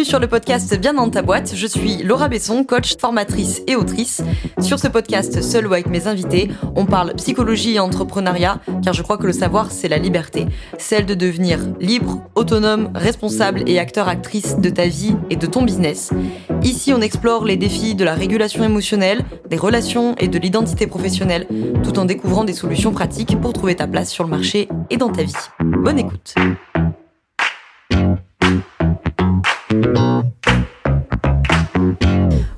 sur le podcast Bien dans ta boîte, je suis Laura Besson, coach, formatrice et autrice. Sur ce podcast, seul ou avec mes invités, on parle psychologie et entrepreneuriat, car je crois que le savoir, c'est la liberté. Celle de devenir libre, autonome, responsable et acteur-actrice de ta vie et de ton business. Ici, on explore les défis de la régulation émotionnelle, des relations et de l'identité professionnelle, tout en découvrant des solutions pratiques pour trouver ta place sur le marché et dans ta vie. Bonne écoute.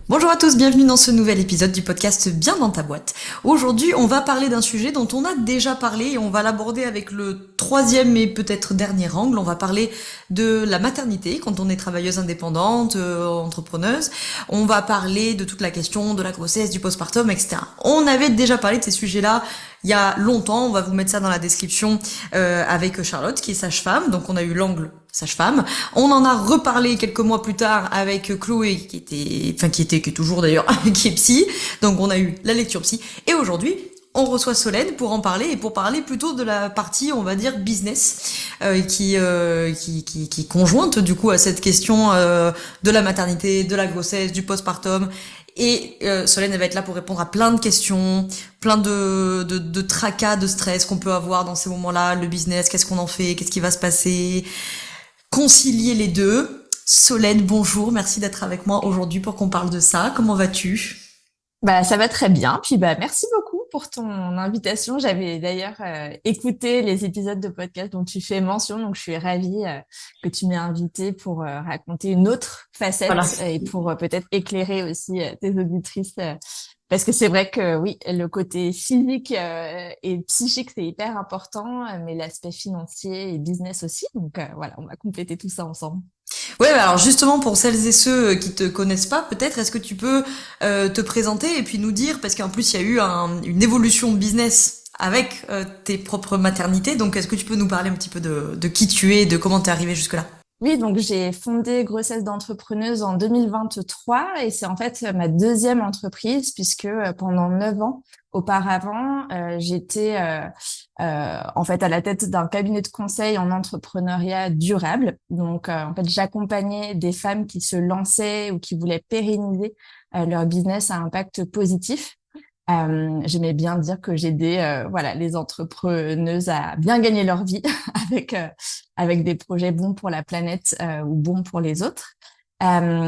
Bonjour à tous, bienvenue dans ce nouvel épisode du podcast Bien dans ta boîte. Aujourd'hui, on va parler d'un sujet dont on a déjà parlé et on va l'aborder avec le troisième et peut-être dernier angle. On va parler de la maternité quand on est travailleuse indépendante, entrepreneuse. On va parler de toute la question de la grossesse, du postpartum, etc. On avait déjà parlé de ces sujets-là il y a longtemps. On va vous mettre ça dans la description avec Charlotte qui est sage-femme. Donc on a eu l'angle sage-femme. On en a reparlé quelques mois plus tard avec Chloé qui est toujours d'ailleurs, qui est psy. Donc on a eu la lecture psy. Et aujourd'hui, on reçoit Solène pour en parler et pour parler plutôt de la partie, on va dire, business, qui est conjointe du coup à cette question de la maternité, de la grossesse, du postpartum. Et Solène, elle va être là pour répondre à plein de questions, plein de tracas, de stress qu'on peut avoir dans ces moments-là. Le business, qu'est-ce qu'on en fait, qu'est-ce qui va se passer, concilier les deux. Solène, bonjour, merci d'être avec moi aujourd'hui pour qu'on parle de ça. Comment vas-tu ? Ça va très bien. Puis merci beaucoup pour ton invitation. J'avais d'ailleurs écouté les épisodes de podcast dont tu fais mention, donc je suis ravie que tu m'aies invitée pour raconter une autre facette Voilà. et pour peut-être éclairer aussi tes auditrices. Parce que c'est vrai que oui, le côté physique et psychique, c'est hyper important, mais l'aspect financier et business aussi. Donc voilà, on va compléter tout ça ensemble. Ouais, alors justement pour celles et ceux qui te connaissent pas, peut-être est-ce que tu peux te présenter et puis nous dire, parce qu'en plus il y a eu une évolution business avec tes propres maternités, donc est-ce que tu peux nous parler un petit peu de qui tu es, de comment t'es arrivée jusque-là ? Oui, donc j'ai fondé Grossesse d'entrepreneuse en 2023 et c'est en fait ma deuxième entreprise puisque pendant 9 ans auparavant, j'étais en fait à la tête d'un cabinet de conseil en entrepreneuriat durable. Donc en fait, j'accompagnais des femmes qui se lançaient ou qui voulaient pérenniser leur business à impact positif. J'aimais bien dire que j'aidais les entrepreneuses à bien gagner leur vie avec des projets bons pour la planète ou bons pour les autres.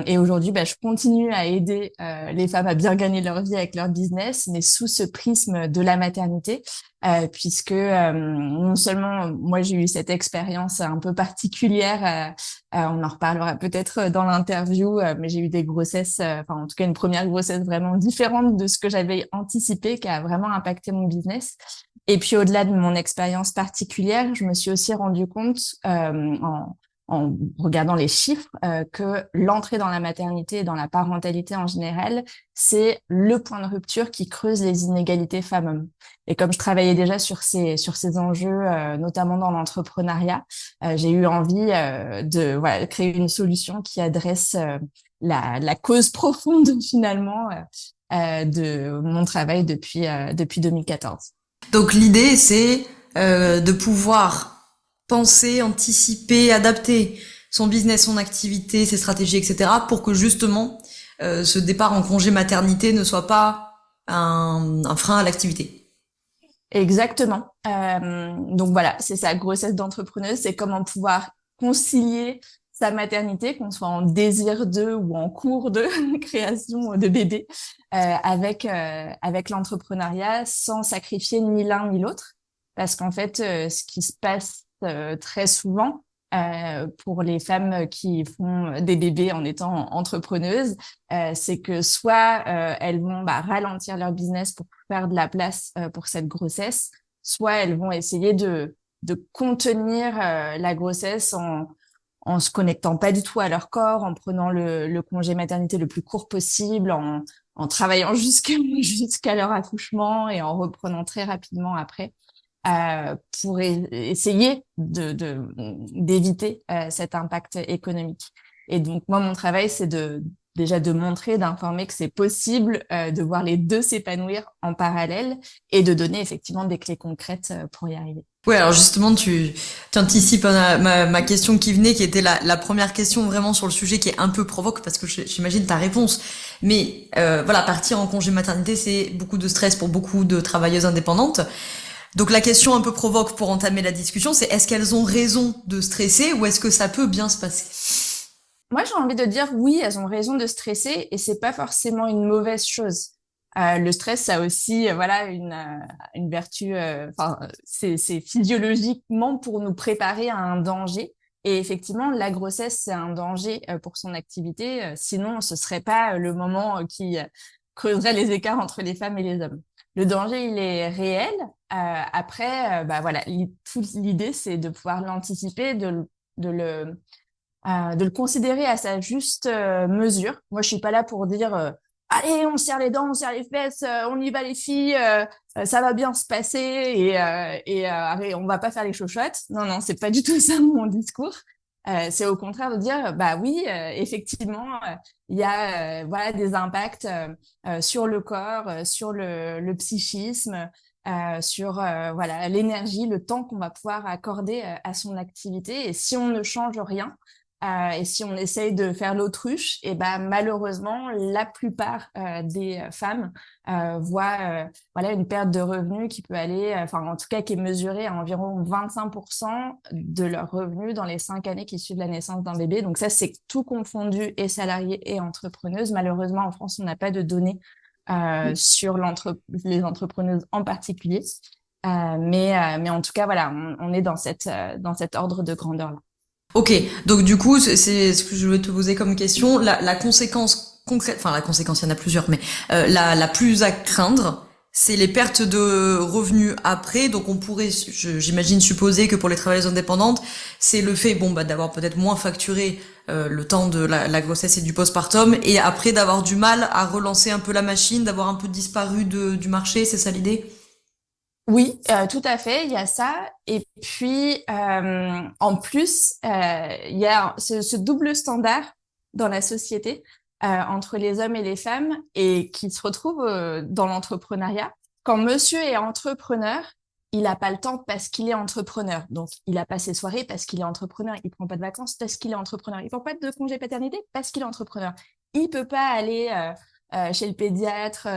Et aujourd'hui, je continue à aider les femmes à bien gagner leur vie avec leur business, mais sous ce prisme de la maternité, puisque non seulement moi j'ai eu cette expérience un peu particulière, on en reparlera peut-être dans l'interview, mais j'ai eu des grossesses, en tout cas une première grossesse vraiment différente de ce que j'avais anticipé, qui a vraiment impacté mon business. Et puis au-delà de mon expérience particulière, je me suis aussi rendu compte en regardant les chiffres, que l'entrée dans la maternité et dans la parentalité en général, c'est le point de rupture qui creuse les inégalités femmes-hommes. Et comme je travaillais déjà sur ces enjeux, notamment dans l'entrepreneuriat, j'ai eu envie de créer une solution qui adresse la cause profonde finalement de mon travail depuis 2014. Donc l'idée c'est de pouvoir penser, anticiper, adapter son business, son activité, ses stratégies, etc. pour que justement ce départ en congé maternité ne soit pas un frein à l'activité. Exactement. Donc voilà, c'est ça, grossesse d'entrepreneuse, c'est comment pouvoir concilier sa maternité, qu'on soit en désir de ou en cours de création de bébé, avec l'entrepreneuriat sans sacrifier ni l'un ni l'autre. Parce qu'en fait, ce qui se passe très souvent pour les femmes qui font des bébés en étant entrepreneuses, c'est que soit elles vont ralentir leur business pour faire de la place pour cette grossesse, soit elles vont essayer de contenir la grossesse en se connectant pas du tout à leur corps, en prenant le congé maternité le plus court possible, en travaillant jusqu'à leur accouchement et en reprenant très rapidement après. Pour essayer d'éviter cet impact économique. Et donc moi mon travail c'est déjà de montrer, d'informer que c'est possible de voir les deux s'épanouir en parallèle et de donner effectivement des clés concrètes pour y arriver. Ouais, alors justement, tu anticipes ma question qui venait, qui était la première question vraiment sur le sujet, qui est un peu provoque, parce que j'imagine ta réponse. Mais voilà, partir en congé maternité, c'est beaucoup de stress pour beaucoup de travailleuses indépendantes. Donc la question un peu provoque pour entamer la discussion, c'est est-ce qu'elles ont raison de stresser ou est-ce que ça peut bien se passer? Moi, j'ai envie de dire oui, elles ont raison de stresser et c'est pas forcément une mauvaise chose. Le stress, ça a aussi, voilà, une vertu. Enfin, c'est physiologiquement pour nous préparer à un danger. Et effectivement, la grossesse, c'est un danger pour son activité. Sinon, ce serait pas le moment qui creuserait les écarts entre les femmes et les hommes. Le danger, il est réel. Après, bah voilà, toute l'idée, c'est de pouvoir l'anticiper, de le considérer à sa juste mesure. Moi, je suis pas là pour dire allez, on serre les dents, on serre les fesses, on y va les filles, ça va bien se passer et on va pas faire les chochottes. Non, non, c'est pas du tout ça mon discours. C'est au contraire de dire bah oui, effectivement, il y a voilà des impacts sur le corps, sur le psychisme. Sur voilà l'énergie, le temps qu'on va pouvoir accorder à son activité. Et si on ne change rien, et si on essaye de faire l'autruche, et ben malheureusement, la plupart des femmes voient voilà une perte de revenus qui peut aller, enfin en tout cas qui est mesurée à environ 25% de leurs revenus dans les 5 années qui suivent la naissance d'un bébé. Donc ça, c'est tout confondu, et salariés et entrepreneuses. Malheureusement, en France, on n'a pas de données sur les entrepreneuses en particulier. Mais en tout cas, voilà, on est dans cet ordre de grandeur-là. Ok, donc du coup, c'est ce que je voulais te poser comme question. La conséquence concrète, enfin la conséquence, il y en a plusieurs, mais la plus à craindre, c'est les pertes de revenus après. Donc on pourrait, j'imagine, supposer que pour les travailleuses indépendantes, c'est le fait, bon, bah, d'avoir peut-être moins facturé le temps de la grossesse et du postpartum, et après d'avoir du mal à relancer un peu la machine, d'avoir un peu disparu du marché, c'est ça l'idée? Oui, tout à fait, il y a ça. Et puis, en plus, il y a ce double standard dans la société entre les hommes et les femmes et qui se retrouve dans l'entrepreneuriat. Quand monsieur est entrepreneur, il n'a pas le temps parce qu'il est entrepreneur. Donc, il a pas ses soirées parce qu'il est entrepreneur. Il prend pas de vacances parce qu'il est entrepreneur. Il prend pas de congé paternité parce qu'il est entrepreneur. Il peut pas aller chez le pédiatre,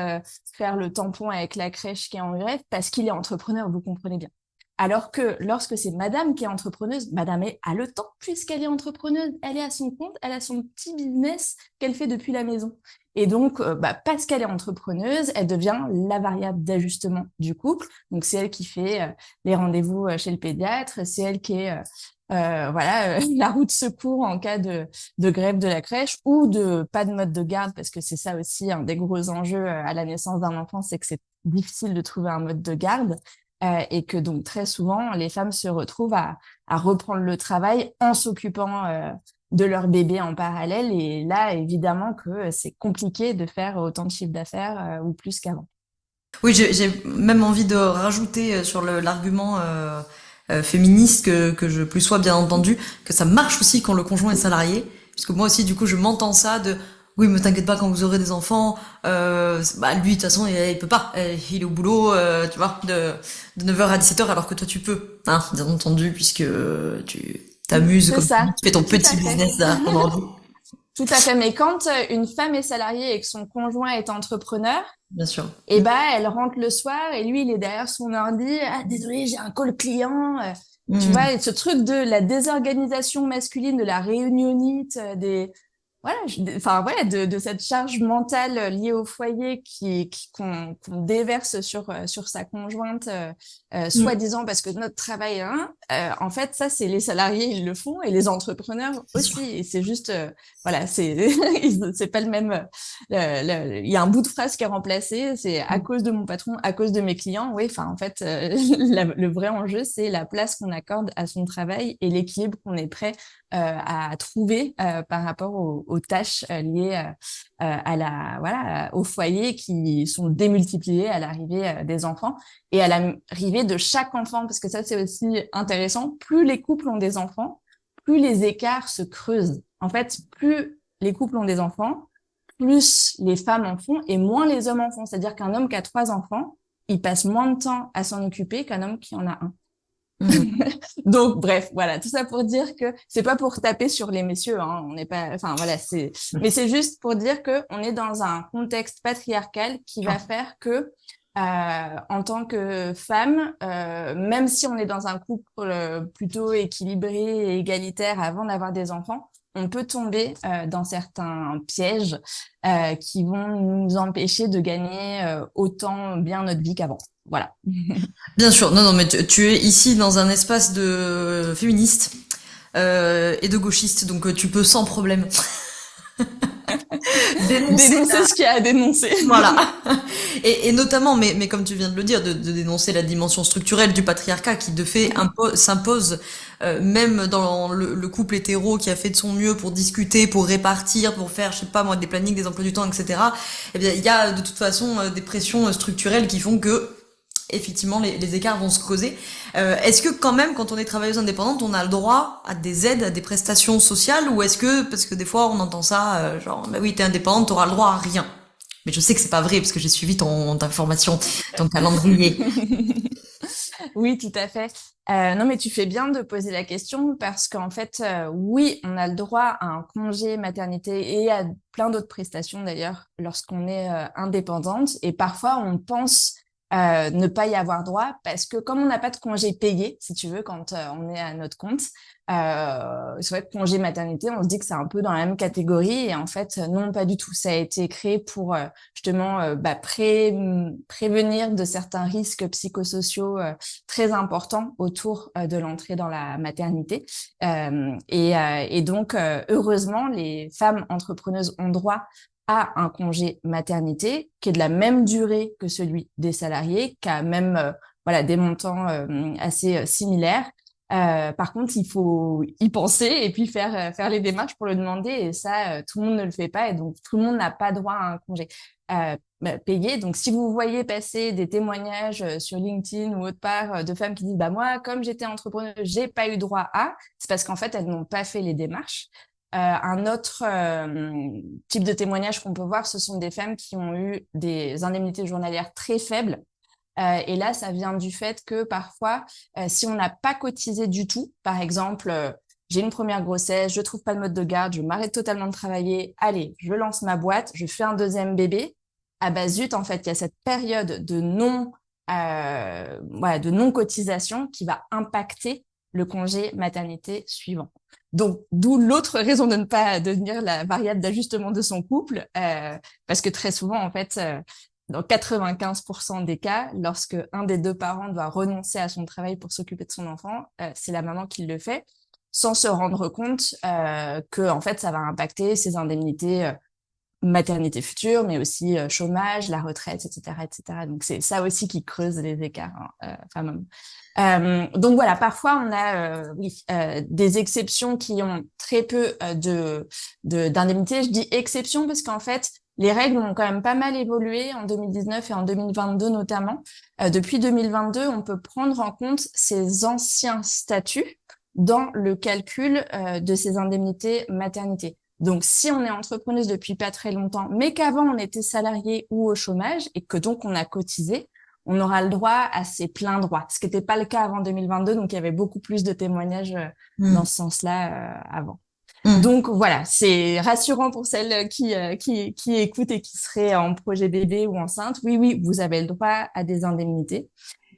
faire le tampon avec la crèche qui est en grève parce qu'il est entrepreneur, vous comprenez bien. Alors que lorsque c'est madame qui est entrepreneuse, madame a le temps puisqu'elle est entrepreneuse, elle est à son compte, elle a son petit business qu'elle fait depuis la maison. Et donc, bah, parce qu'elle est entrepreneuse, elle devient la variable d'ajustement du couple. Donc, c'est elle qui fait les rendez-vous chez le pédiatre, c'est elle qui est voilà la roue de secours en cas de grève de la crèche ou de pas de mode de garde, parce que c'est ça aussi un des gros enjeux à la naissance d'un enfant, c'est que c'est difficile de trouver un mode de garde et que donc très souvent les femmes se retrouvent à reprendre le travail en s'occupant de leur bébé en parallèle. Et là, évidemment que c'est compliqué de faire autant de chiffre d'affaires ou plus qu'avant. Oui, j'ai même envie de rajouter sur l'argument féministe que je plus sois bien entendu, que ça marche aussi quand le conjoint est salarié, puisque moi aussi du coup je m'entends ça de oui mais t'inquiète pas quand vous aurez des enfants, bah lui de toute façon il peut pas, il est au boulot, tu vois, de 9h à 17h alors que toi tu peux, hein, bien entendu puisque tu t'amuses C'est comme tu dis, ça, tu fais ton tout petit à fait. business là, ton ordi, Tout à fait. Mais quand une femme est salariée et que son conjoint est entrepreneur, bien sûr. et bah, elle rentre le soir et lui, il est derrière son ordi. Ah, désolé, j'ai un call client. Tu Mm. vois, et ce truc de la désorganisation masculine, de la réunionite, voilà, enfin voilà, de cette charge mentale liée au foyer qu'on déverse sur sa conjointe, Mm. soi-disant parce que notre travail, hein, en fait, ça c'est les salariés ils le font et les entrepreneurs Bien sûr. aussi. Et c'est juste, voilà, c'est pas le même. Il y a un bout de phrase qui est remplacé. C'est à Mm. cause de mon patron, à cause de mes clients. Oui, enfin en fait, le vrai enjeu c'est la place qu'on accorde à son travail et l'équilibre qu'on est prêt à trouver par rapport aux tâches liées à la voilà au foyer qui sont démultipliées à l'arrivée des enfants et à l'arrivée de chaque enfant parce que ça c'est aussi intéressant. Plus les couples ont des enfants, plus les écarts se creusent. En fait, plus les couples ont des enfants, plus les femmes en font et moins les hommes en font. C'est-à-dire qu'un homme qui a 3 enfants, il passe moins de temps à s'en occuper qu'un homme qui en a un. Mhm. Donc, bref, voilà, tout ça pour dire que c'est pas pour taper sur les messieurs, hein, on n'est pas, enfin voilà, mais c'est juste pour dire que on est dans un contexte patriarcal qui va faire que, en tant que femme, même si on est dans un couple plutôt équilibré et égalitaire avant d'avoir des enfants, on peut tomber dans certains pièges qui vont nous empêcher de gagner autant bien notre vie qu'avant. Voilà. Bien sûr, non, non, mais tu es ici dans un espace de féministe et de gauchiste, donc tu peux sans problème dénoncer. Dénoncer ce qu'il y a à dénoncer. Voilà. Et notamment, mais comme tu viens de le dire, de dénoncer la dimension structurelle du patriarcat qui de fait s'impose même dans le couple hétéro qui a fait de son mieux pour discuter, pour répartir, pour faire, je sais pas moi, des plannings, des emplois du temps, etc. Eh bien, il y a de toute façon des pressions structurelles qui font que effectivement les écarts vont se creuser. Est-ce que quand même, quand on est travailleuse indépendante, on a le droit à des aides, à des prestations sociales, ou est-ce que, parce que des fois on entend ça, genre, bah oui, t'es indépendante, t'auras le droit à rien. Mais je sais que c'est pas vrai parce que j'ai suivi ta formation, ton calendrier. Oui, tout à fait. Non, mais tu fais bien de poser la question parce qu'en fait, oui, on a le droit à un congé maternité et à plein d'autres prestations d'ailleurs lorsqu'on est indépendante. Et parfois, on pense ne pas y avoir droit parce que comme on n'a pas de congé payé, si tu veux, quand on est à notre compte, c'est vrai que congé maternité, on se dit que c'est un peu dans la même catégorie et en fait, non, pas du tout. Ça a été créé pour justement prévenir de certains risques psychosociaux très importants autour de l'entrée dans la maternité. Et donc, heureusement, les femmes entrepreneuses ont droit à un congé maternité qui est de la même durée que celui des salariés, qui a même voilà des montants assez similaires. Par contre, il faut y penser et puis faire les démarches pour le demander. Et ça, tout le monde ne le fait pas. Et donc, tout le monde n'a pas droit à un congé payé. Donc, si vous voyez passer des témoignages sur LinkedIn ou autre part de femmes qui disent, bah moi, comme j'étais entrepreneuse, j'ai pas eu droit à, c'est parce qu'en fait, elles n'ont pas fait les démarches. Un autre type de témoignage qu'on peut voir, ce sont des femmes qui ont eu des indemnités journalières très faibles. Et là, ça vient du fait que parfois, si on n'a pas cotisé du tout, par exemple, j'ai une première grossesse, je trouve pas de mode de garde, je m'arrête totalement de travailler, allez, je lance ma boîte, je fais un deuxième bébé. Ah bah zut, en fait, il y a cette période de non cotisation qui va impacter le congé maternité suivant. Donc, d'où l'autre raison de ne pas devenir la variable d'ajustement de son couple, parce que très souvent, en fait, dans 95% des cas, lorsque un des deux parents doit renoncer à son travail pour s'occuper de son enfant, c'est la maman qui le fait, sans se rendre compte que, en fait, ça va impacter ses indemnités maternité future, mais aussi chômage, la retraite, etc., etc. Donc c'est ça aussi qui creuse les écarts femmes-hommes. Donc voilà, parfois on a des exceptions qui ont très peu d'indemnités. Je dis exception parce qu'en fait les règles ont quand même pas mal évolué en 2019 et en 2022 notamment. Depuis 2022, on peut prendre en compte ces anciens statuts dans le calcul de ces indemnités maternité. Donc, si on est entrepreneuse depuis pas très longtemps, mais qu'avant on était salarié ou au chômage et que donc on a cotisé, on aura le droit à ces pleins droits, ce qui n'était pas le cas avant 2022, donc il y avait beaucoup plus de témoignages dans ce sens-là avant. Donc voilà, c'est rassurant pour celles qui écoutent et qui seraient en projet bébé ou enceinte. Oui, oui, vous avez le droit à des indemnités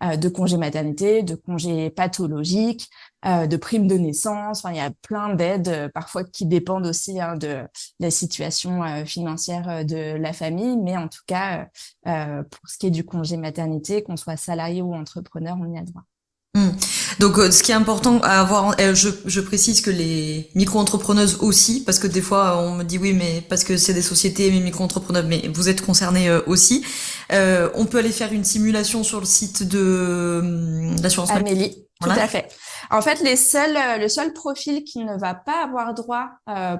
de congés maternité, de congés pathologiques, de primes de naissance. Enfin, il y a plein d'aides parfois qui dépendent aussi de la situation financière de la famille. Mais en tout cas, pour ce qui est du congé maternité, qu'on soit salarié ou entrepreneur, on y a droit. Donc, ce qui est important à avoir, je précise que les micro-entrepreneuses aussi, parce que des fois on me dit oui, mais parce que c'est des sociétés, mais micro-entrepreneurs, mais vous êtes concernés aussi. On peut aller faire une simulation sur le site de l'assurance maladie. Amélie, tout à fait. En fait, le seul profil qui ne va pas avoir droit,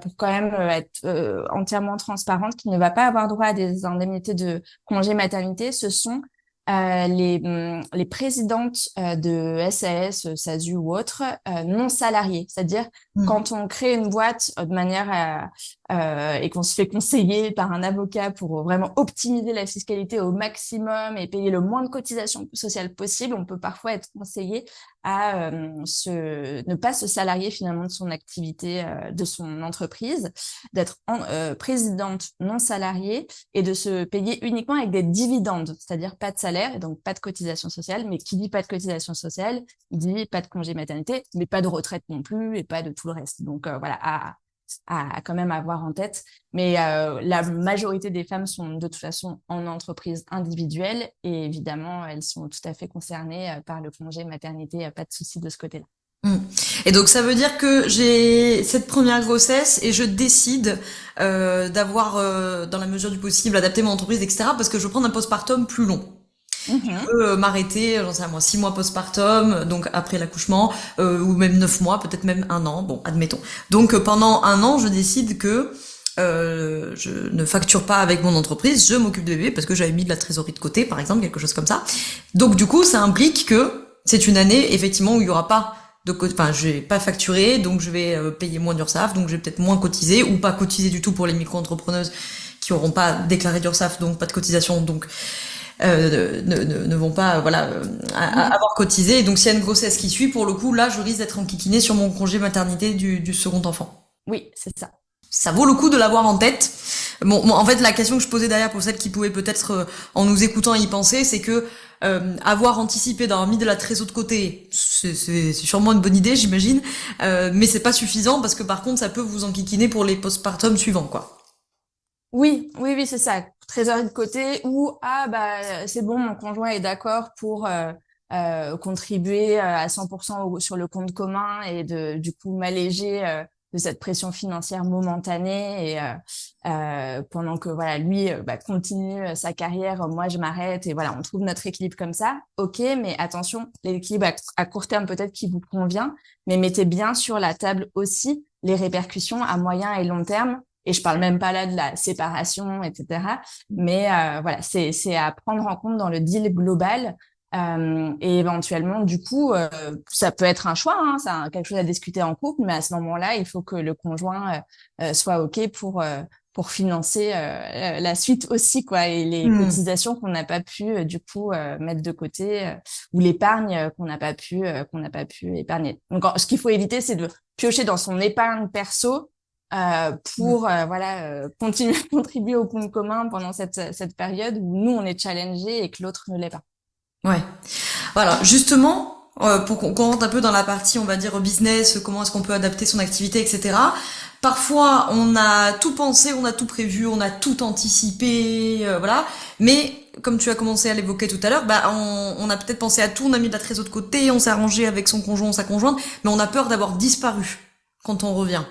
pour quand même être entièrement transparente, qui ne va pas avoir droit à des indemnités de congé maternité, ce sont les présidentes de SAS, SASU ou autres, non salariées. C'est-à-dire, Mm. quand on crée une boîte de manière et qu'on se fait conseiller par un avocat pour vraiment optimiser la fiscalité au maximum et payer le moins de cotisations sociales possible, on peut parfois être conseillé à ne pas se salarier finalement de son activité, de son entreprise, d'être présidente non salariée et de se payer uniquement avec des dividendes, c'est-à-dire pas de salaire et donc pas de cotisation sociale. Mais qui dit pas de cotisation sociale, il dit pas de congé maternité, mais pas de retraite non plus et pas de tout le reste. Donc voilà, à quand même avoir en tête. Mais la majorité des femmes sont de toute façon en entreprise individuelle et évidemment, elles sont tout à fait concernées par le congé maternité, pas de souci de ce côté-là. Mm. Et donc ça veut dire que j'ai cette première grossesse et je décide d'avoir, dans la mesure du possible, adapté mon entreprise, etc. parce que je veux prendre un postpartum plus long. Je Mhm. peux m'arrêter, j'en sais rien moi, 6 mois postpartum, donc après l'accouchement, ou même 9 mois, peut-être même un an, bon, admettons. Donc pendant un an, je décide que je ne facture pas avec mon entreprise, je m'occupe de bébé parce que j'avais mis de la trésorerie de côté, par exemple, quelque chose comme ça. Donc du coup, ça implique que c'est une année, effectivement, où il y aura pas enfin, je vais pas facturer, donc je vais payer moins d'URSSAF, donc je vais peut-être moins cotiser, ou pas cotiser du tout pour les micro-entrepreneuses qui auront pas déclaré d'URSSAF, donc pas de cotisation, donc ne vont pas Mhm. avoir cotisé. Et donc s'il y a une grossesse qui suit, pour le coup, là, je risque d'être enquiquinée sur mon congé maternité du second enfant. Oui, c'est ça. Ça vaut le coup de l'avoir en tête. Bon, en fait, la question que je posais derrière pour celles qui pouvaient peut-être, en nous écoutant, y penser, c'est que avoir anticipé d'avoir mis de la trésor de côté, c'est sûrement une bonne idée, j'imagine, mais c'est pas suffisant parce que par contre, ça peut vous enquiquiner pour les postpartum suivants, quoi. Oui, oui, oui, c'est ça. Trésorerie de côté ou ah bah c'est bon, mon conjoint est d'accord pour contribuer à 100% sur le compte commun et du coup m'alléger de cette pression financière momentanée et pendant que voilà lui continue sa carrière, moi je m'arrête et voilà on trouve notre équilibre comme ça. Ok, mais attention, l'équilibre à court terme peut-être qui vous convient, mais mettez bien sur la table aussi les répercussions à moyen et long terme et je parle même pas là de la séparation, etc. Mais voilà, c'est à prendre en compte dans le deal global. Et éventuellement, du coup, ça peut être un choix, hein, c'est quelque chose à discuter en couple, mais à ce moment-là, il faut que le conjoint soit OK pour financer la suite aussi, quoi, et les Hmm. cotisations qu'on n'a pas pu, du coup, mettre de côté, ou l'épargne qu'on n'a pas pu épargner. Donc, ce qu'il faut éviter, c'est de piocher dans son épargne perso pour continuer à contribuer au compte commun pendant cette période où nous on est challengé et que l'autre ne l'est pas. Ouais. Voilà, justement, pour qu'on rentre un peu dans la partie, on va dire, business, comment est-ce qu'on peut adapter son activité, etc. Parfois, on a tout pensé, on a tout prévu, on a tout anticipé, voilà. Mais, comme tu as commencé à l'évoquer tout à l'heure, bah, on a peut-être pensé à tout, on a mis de la trésor de côté, on s'est arrangé avec son conjoint ou sa conjointe, mais on a peur d'avoir disparu quand on revient.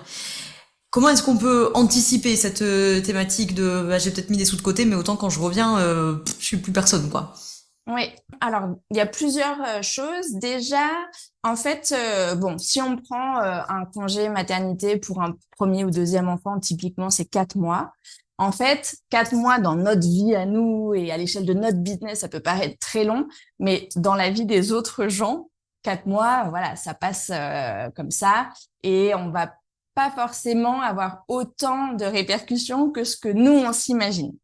Comment est-ce qu'on peut anticiper cette thématique de, bah, j'ai peut-être mis des sous de côté, mais autant quand je reviens, je suis plus personne, quoi. Oui, alors il y a plusieurs choses. Déjà, en fait, bon, si on prend un congé maternité pour un premier ou deuxième enfant, typiquement c'est 4 mois. En fait, 4 mois dans notre vie à nous et à l'échelle de notre business, ça peut paraître très long, mais dans la vie des autres gens, 4 mois, voilà, ça passe comme ça et on va pas forcément avoir autant de répercussions que ce que nous on s'imagine.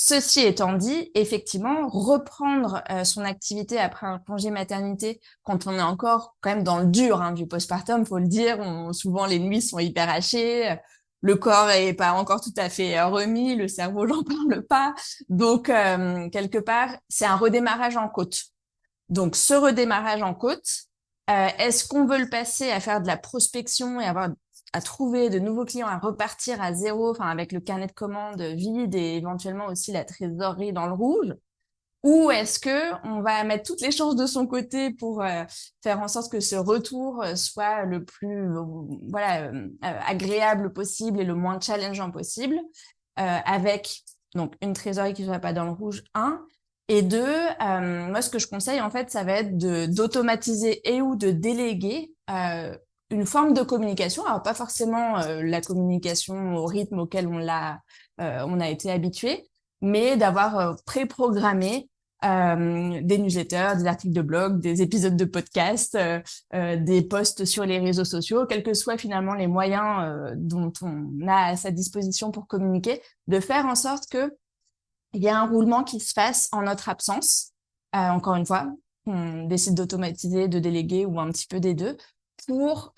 Ceci étant dit, effectivement, reprendre son activité après un congé maternité, quand on est encore quand même dans le dur hein, du postpartum, faut le dire, souvent les nuits sont hyper hachées, le corps est pas encore tout à fait remis, le cerveau j'en parle pas, donc quelque part c'est un redémarrage en côte. Donc ce redémarrage en côte, est-ce qu'on veut le passer à faire de la prospection et avoir à trouver de nouveaux clients, à repartir à zéro, enfin avec le carnet de commandes vide et éventuellement aussi la trésorerie dans le rouge, ou est-ce que on va mettre toutes les chances de son côté pour faire en sorte que ce retour soit le plus agréable possible et le moins challengeant possible, avec donc une trésorerie qui ne soit pas dans le rouge, un, et deux, moi ce que je conseille en fait, ça va être de d'automatiser et ou de déléguer une forme de communication, alors pas forcément la communication au rythme auquel on a été habitué, mais d'avoir préprogrammé des newsletters, des articles de blog, des épisodes de podcast, des posts sur les réseaux sociaux, quels que soient finalement les moyens dont on a à sa disposition pour communiquer, de faire en sorte que il y a un roulement qui se fasse en notre absence. Encore une fois, on décide d'automatiser, de déléguer ou un petit peu des deux pour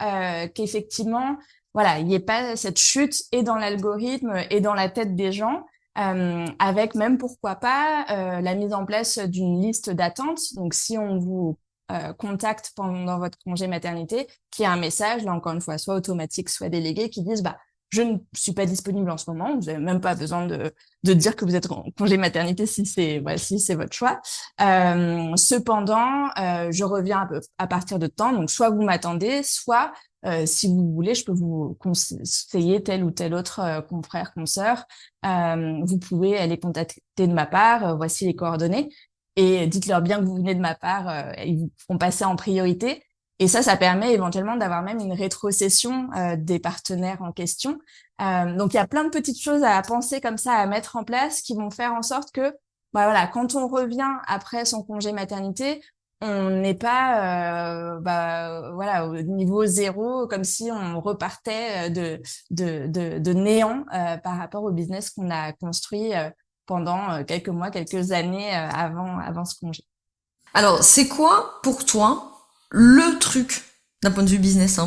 qu'effectivement, voilà, il n'y ait pas cette chute et dans l'algorithme et dans la tête des gens, avec même pourquoi pas la mise en place d'une liste d'attente. Donc, si on vous contacte pendant votre congé maternité, qu'il y a un message, là encore une fois, soit automatique, soit délégué, qui disent bah je ne suis pas disponible en ce moment. Vous n'avez même pas besoin de dire que vous êtes en congé maternité si c'est votre choix. Cependant, je reviens à partir de temps. Donc, soit vous m'attendez, soit si vous voulez, je peux vous conseiller tel ou tel autre confrère, consoeur. Vous pouvez aller contacter de ma part. Voici les coordonnées. Et dites-leur bien que vous venez de ma part. Ils vous feront passer en priorité. Et ça permet éventuellement d'avoir même une rétrocession des partenaires en question. Donc, il y a plein de petites choses à penser comme ça, à mettre en place qui vont faire en sorte que, bah voilà, quand on revient après son congé maternité, on n'est pas, voilà, au niveau zéro, comme si on repartait de néant par rapport au business qu'on a construit pendant quelques mois, quelques années avant ce congé. Alors, c'est quoi pour toi le truc d'un point de vue business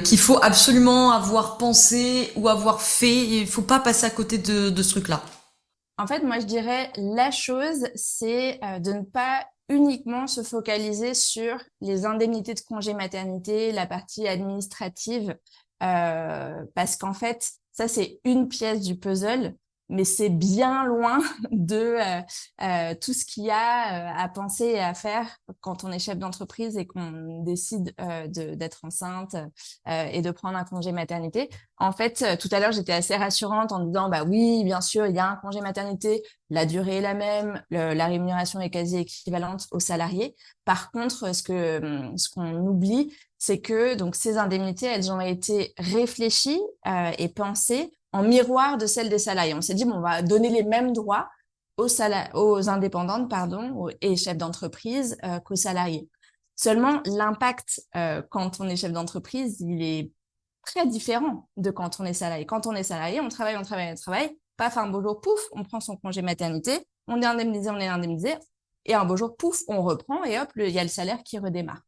qu'il faut absolument avoir pensé ou avoir fait? Il faut pas passer à côté de ce truc-là. En fait, moi, je dirais la chose, c'est de ne pas uniquement se focaliser sur les indemnités de congé maternité, la partie administrative, parce qu'en fait, ça, c'est une pièce du puzzle, mais c'est bien loin de tout ce qu'il y a à penser et à faire quand on est chef d'entreprise et qu'on décide d'être enceinte et de prendre un congé maternité. En fait, tout à l'heure, j'étais assez rassurante en disant, bah oui, bien sûr, il y a un congé maternité, la durée est la même, la rémunération est quasi équivalente aux salariés. Par contre, ce qu'on oublie, c'est que donc ces indemnités, elles ont été réfléchies et pensées en miroir de celles des salariés. On s'est dit, bon, on va donner les mêmes droits aux indépendantes, pardon, et chefs d'entreprise qu'aux salariés. Seulement, l'impact quand on est chef d'entreprise, il est très différent de quand on est salarié. Quand on est salarié, on travaille, on travaille, on travaille. Paf, un beau jour, pouf, on prend son congé maternité, on est indemnisé. Et un beau jour, pouf, on reprend et hop, il y a le salaire qui redémarre.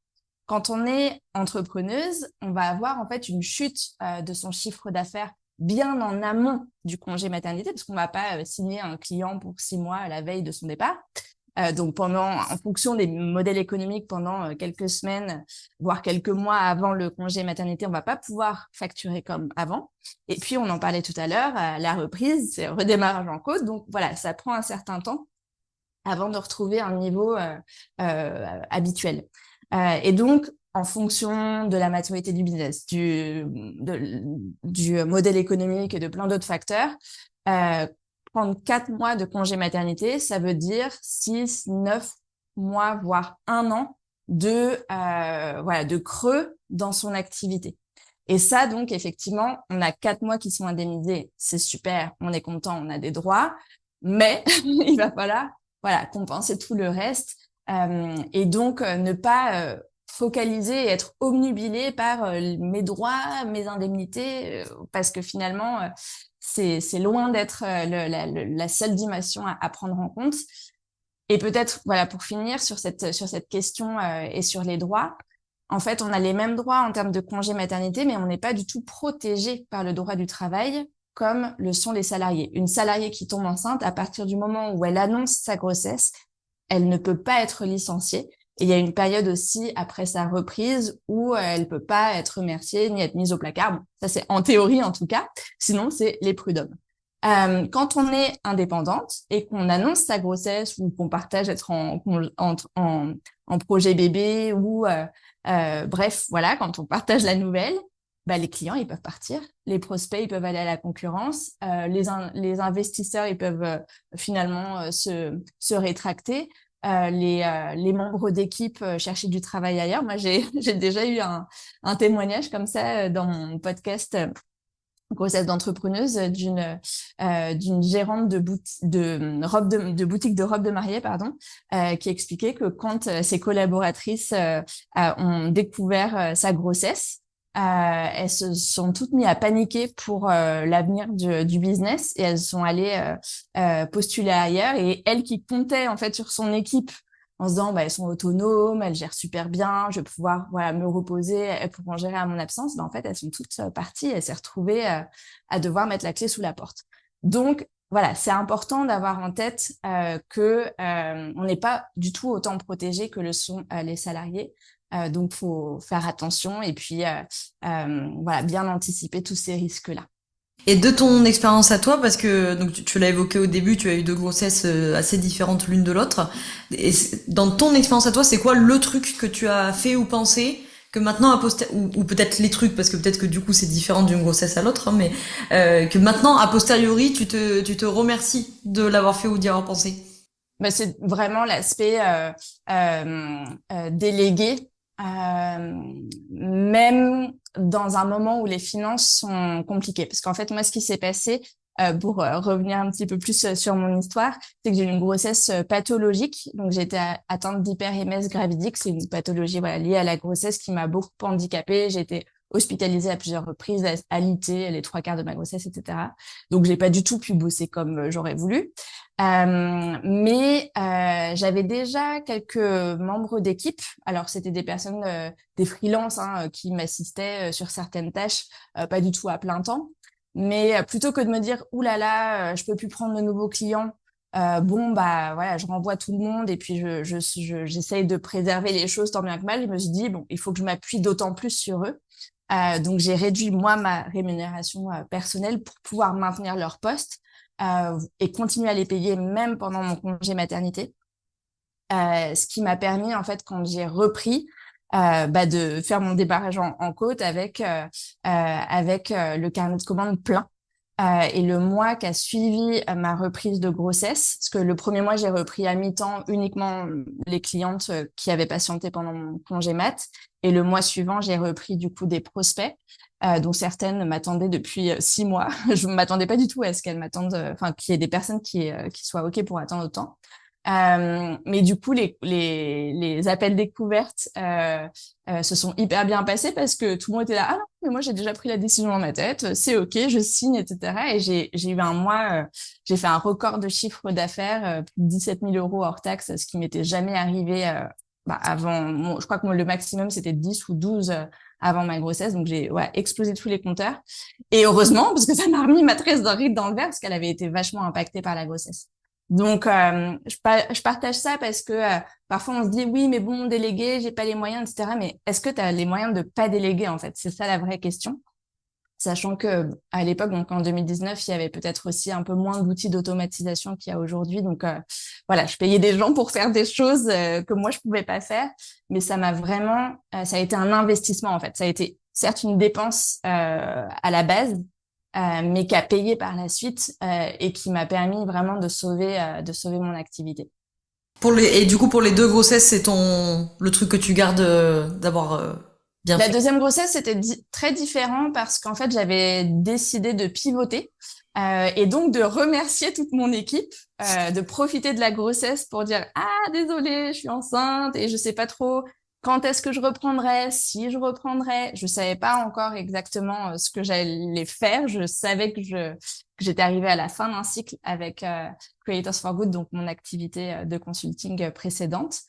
Quand on est entrepreneuse, on va avoir en fait une chute de son chiffre d'affaires bien en amont du congé maternité, parce qu'on va pas signer un client pour 6 mois à la veille de son départ. Donc en fonction des modèles économiques, pendant quelques semaines, voire quelques mois avant le congé maternité, on va pas pouvoir facturer comme avant. Et puis on en parlait tout à l'heure, la reprise, c'est redémarrage en côte. Donc voilà, ça prend un certain temps avant de retrouver un niveau habituel. Et donc, en fonction de la maturité du business, du modèle économique et de plein d'autres facteurs, prendre 4 mois de congé maternité, ça veut dire 6, 9 mois, voire 1 an de creux dans son activité. Et ça, donc, effectivement, on a 4 mois qui sont indemnisés. C'est super, on est content, on a des droits, mais il va falloir, voilà, compenser tout le reste. Et donc, ne pas focaliser et être obnubilé par mes droits, mes indemnités, parce que finalement, c'est loin d'être la seule dimension à prendre en compte. Et peut-être, voilà, pour finir sur cette question et sur les droits, en fait, on a les mêmes droits en termes de congé maternité, mais on n'est pas du tout protégé par le droit du travail comme le sont les salariés. Une salariée qui tombe enceinte, à partir du moment où elle annonce sa grossesse, elle ne peut pas être licenciée. Et il y a une période aussi après sa reprise où elle peut pas être remerciée ni être mise au placard. Bon, ça, c'est en théorie en tout cas. Sinon, c'est les prud'hommes. Quand on est indépendante et qu'on annonce sa grossesse ou qu'on partage être en projet bébé ou bref, voilà, quand on partage la nouvelle, bah, les clients, ils peuvent partir. Les prospects, ils peuvent aller à la concurrence. Les investisseurs, ils peuvent finalement se rétracter. Les membres d'équipe chercher du travail ailleurs. Moi, j'ai déjà eu un témoignage comme ça dans mon podcast grossesse d'entrepreneuse d'une gérante de boutique de robes de mariée, pardon, qui expliquait que quand ses collaboratrices ont découvert sa grossesse, elles se sont toutes mises à paniquer pour l'avenir du business et elles sont allées postuler ailleurs, et elle qui comptait en fait sur son équipe en se disant, bah, elles sont autonomes, elles gèrent super bien, je vais pouvoir, voilà, me reposer, elles pourront gérer à mon absence. Ben, en fait, elles sont toutes parties, elles s'est retrouvées à devoir mettre la clé sous la porte. Donc, voilà, c'est important d'avoir en tête que on n'est pas du tout autant protégé que le sont les salariés. Donc, faut faire attention et puis, voilà, bien anticiper tous ces risques-là. Et de ton expérience à toi, parce que donc tu l'as évoqué au début, tu as eu deux grossesses assez différentes l'une de l'autre. Et dans ton expérience à toi, c'est quoi le truc que tu as fait ou pensé que maintenant ou peut-être les trucs, parce que peut-être que du coup c'est différent d'une grossesse à l'autre, hein, mais que maintenant a posteriori tu te remercies de l'avoir fait ou d'y avoir pensé. Bah, c'est vraiment l'aspect délégué, même dans un moment où les finances sont compliquées. Parce qu'en fait, moi, ce qui s'est passé, pour revenir un petit peu plus sur mon histoire, c'est que j'ai eu une grossesse pathologique. Donc, j'ai été atteinte d'hyperémèse gravidique. C'est une pathologie, voilà, liée à la grossesse qui m'a beaucoup handicapée. J'ai été hospitalisée à plusieurs reprises, alitée les 3 quarts de ma grossesse, etc. Donc, j'ai pas du tout pu bosser comme j'aurais voulu. Mais j'avais déjà quelques membres d'équipe. Alors, c'était des personnes, des freelances, hein, qui m'assistaient sur certaines tâches, pas du tout à plein temps. Mais plutôt que de me dire, ouh là là, je peux plus prendre de nouveaux clients, bon bah voilà, je renvoie tout le monde et puis j'essaye de préserver les choses tant bien que mal. Je me suis dit bon, il faut que je m'appuie d'autant plus sur eux. Donc j'ai réduit moi ma rémunération personnelle pour pouvoir maintenir leur poste et continuer à les payer même pendant mon congé maternité. Ce qui m'a permis en fait quand j'ai repris bah, de faire mon débarrage en côte avec le carnet de commandes plein. Et le mois qui a suivi ma reprise de grossesse, parce que le premier mois, j'ai repris à mi-temps uniquement les clientes qui avaient patienté pendant mon congé mat. Et le mois suivant, j'ai repris du coup des prospects, dont certaines m'attendaient depuis 6 mois. Je ne m'attendais pas du tout à ce qu'elles m'attendent, enfin qu'il y ait des personnes qui soient OK pour attendre autant. Mais du coup, les appels découvertes se sont hyper bien passés parce que tout le monde était là. Ah non, mais moi j'ai déjà pris la décision dans ma tête, c'est ok, je signe, etc. Et j'ai eu un mois, j'ai fait un record de chiffre d'affaires, plus de 17 000 euros hors taxe, ce qui m'était jamais arrivé bah, avant. Je crois que le maximum c'était 10 ou 12 avant ma grossesse, donc j'ai explosé tous les compteurs. Et heureusement, parce que ça m'a remis ma trésorerie dans le vert parce qu'elle avait été vachement impactée par la grossesse. Donc, je partage ça parce que parfois on se dit oui, mais bon, déléguer, j'ai pas les moyens, etc. Mais est-ce que tu as les moyens de pas déléguer en fait? C'est ça la vraie question. Sachant que à l'époque, donc en 2019, il y avait peut-être aussi un peu moins d'outils d'automatisation qu'il y a aujourd'hui. Donc voilà, je payais des gens pour faire des choses que moi je pouvais pas faire, mais ça m'a vraiment, ça a été un investissement en fait. Ça a été certes une dépense à la base, mais qui a payé par la suite et qui m'a permis vraiment de sauver mon activité. Et du coup pour les deux grossesses, c'est le truc que tu gardes d'avoir bien La fait. deuxième grossesse, c'était très différent parce qu'en fait, j'avais décidé de pivoter et donc de remercier toute mon équipe, de profiter de la grossesse pour dire ah désolée, je suis enceinte et je sais pas trop quand est-ce que je reprendrai, si je reprendrai. Je savais pas encore exactement ce que j'allais faire. Je savais que j'étais arrivée à la fin d'un cycle avec Creators for Good, donc mon activité de consulting précédente.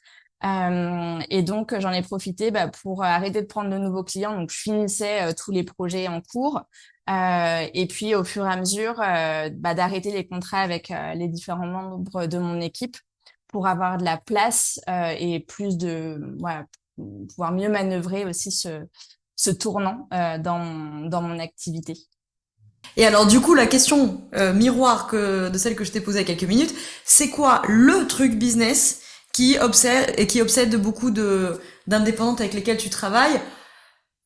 Et donc, j'en ai profité bah, pour arrêter de prendre de nouveaux clients. Donc, je finissais tous les projets en cours. Et puis, au fur et à mesure, bah, d'arrêter les contrats avec les différents membres de mon équipe pour avoir de la place et plus voilà, pouvoir mieux manœuvrer aussi ce tournant dans mon activité. Et alors du coup la question miroir de celle que je t'ai posée il y a quelques minutes, c'est quoi le truc business qui obsède beaucoup de d'indépendantes avec lesquelles tu travailles,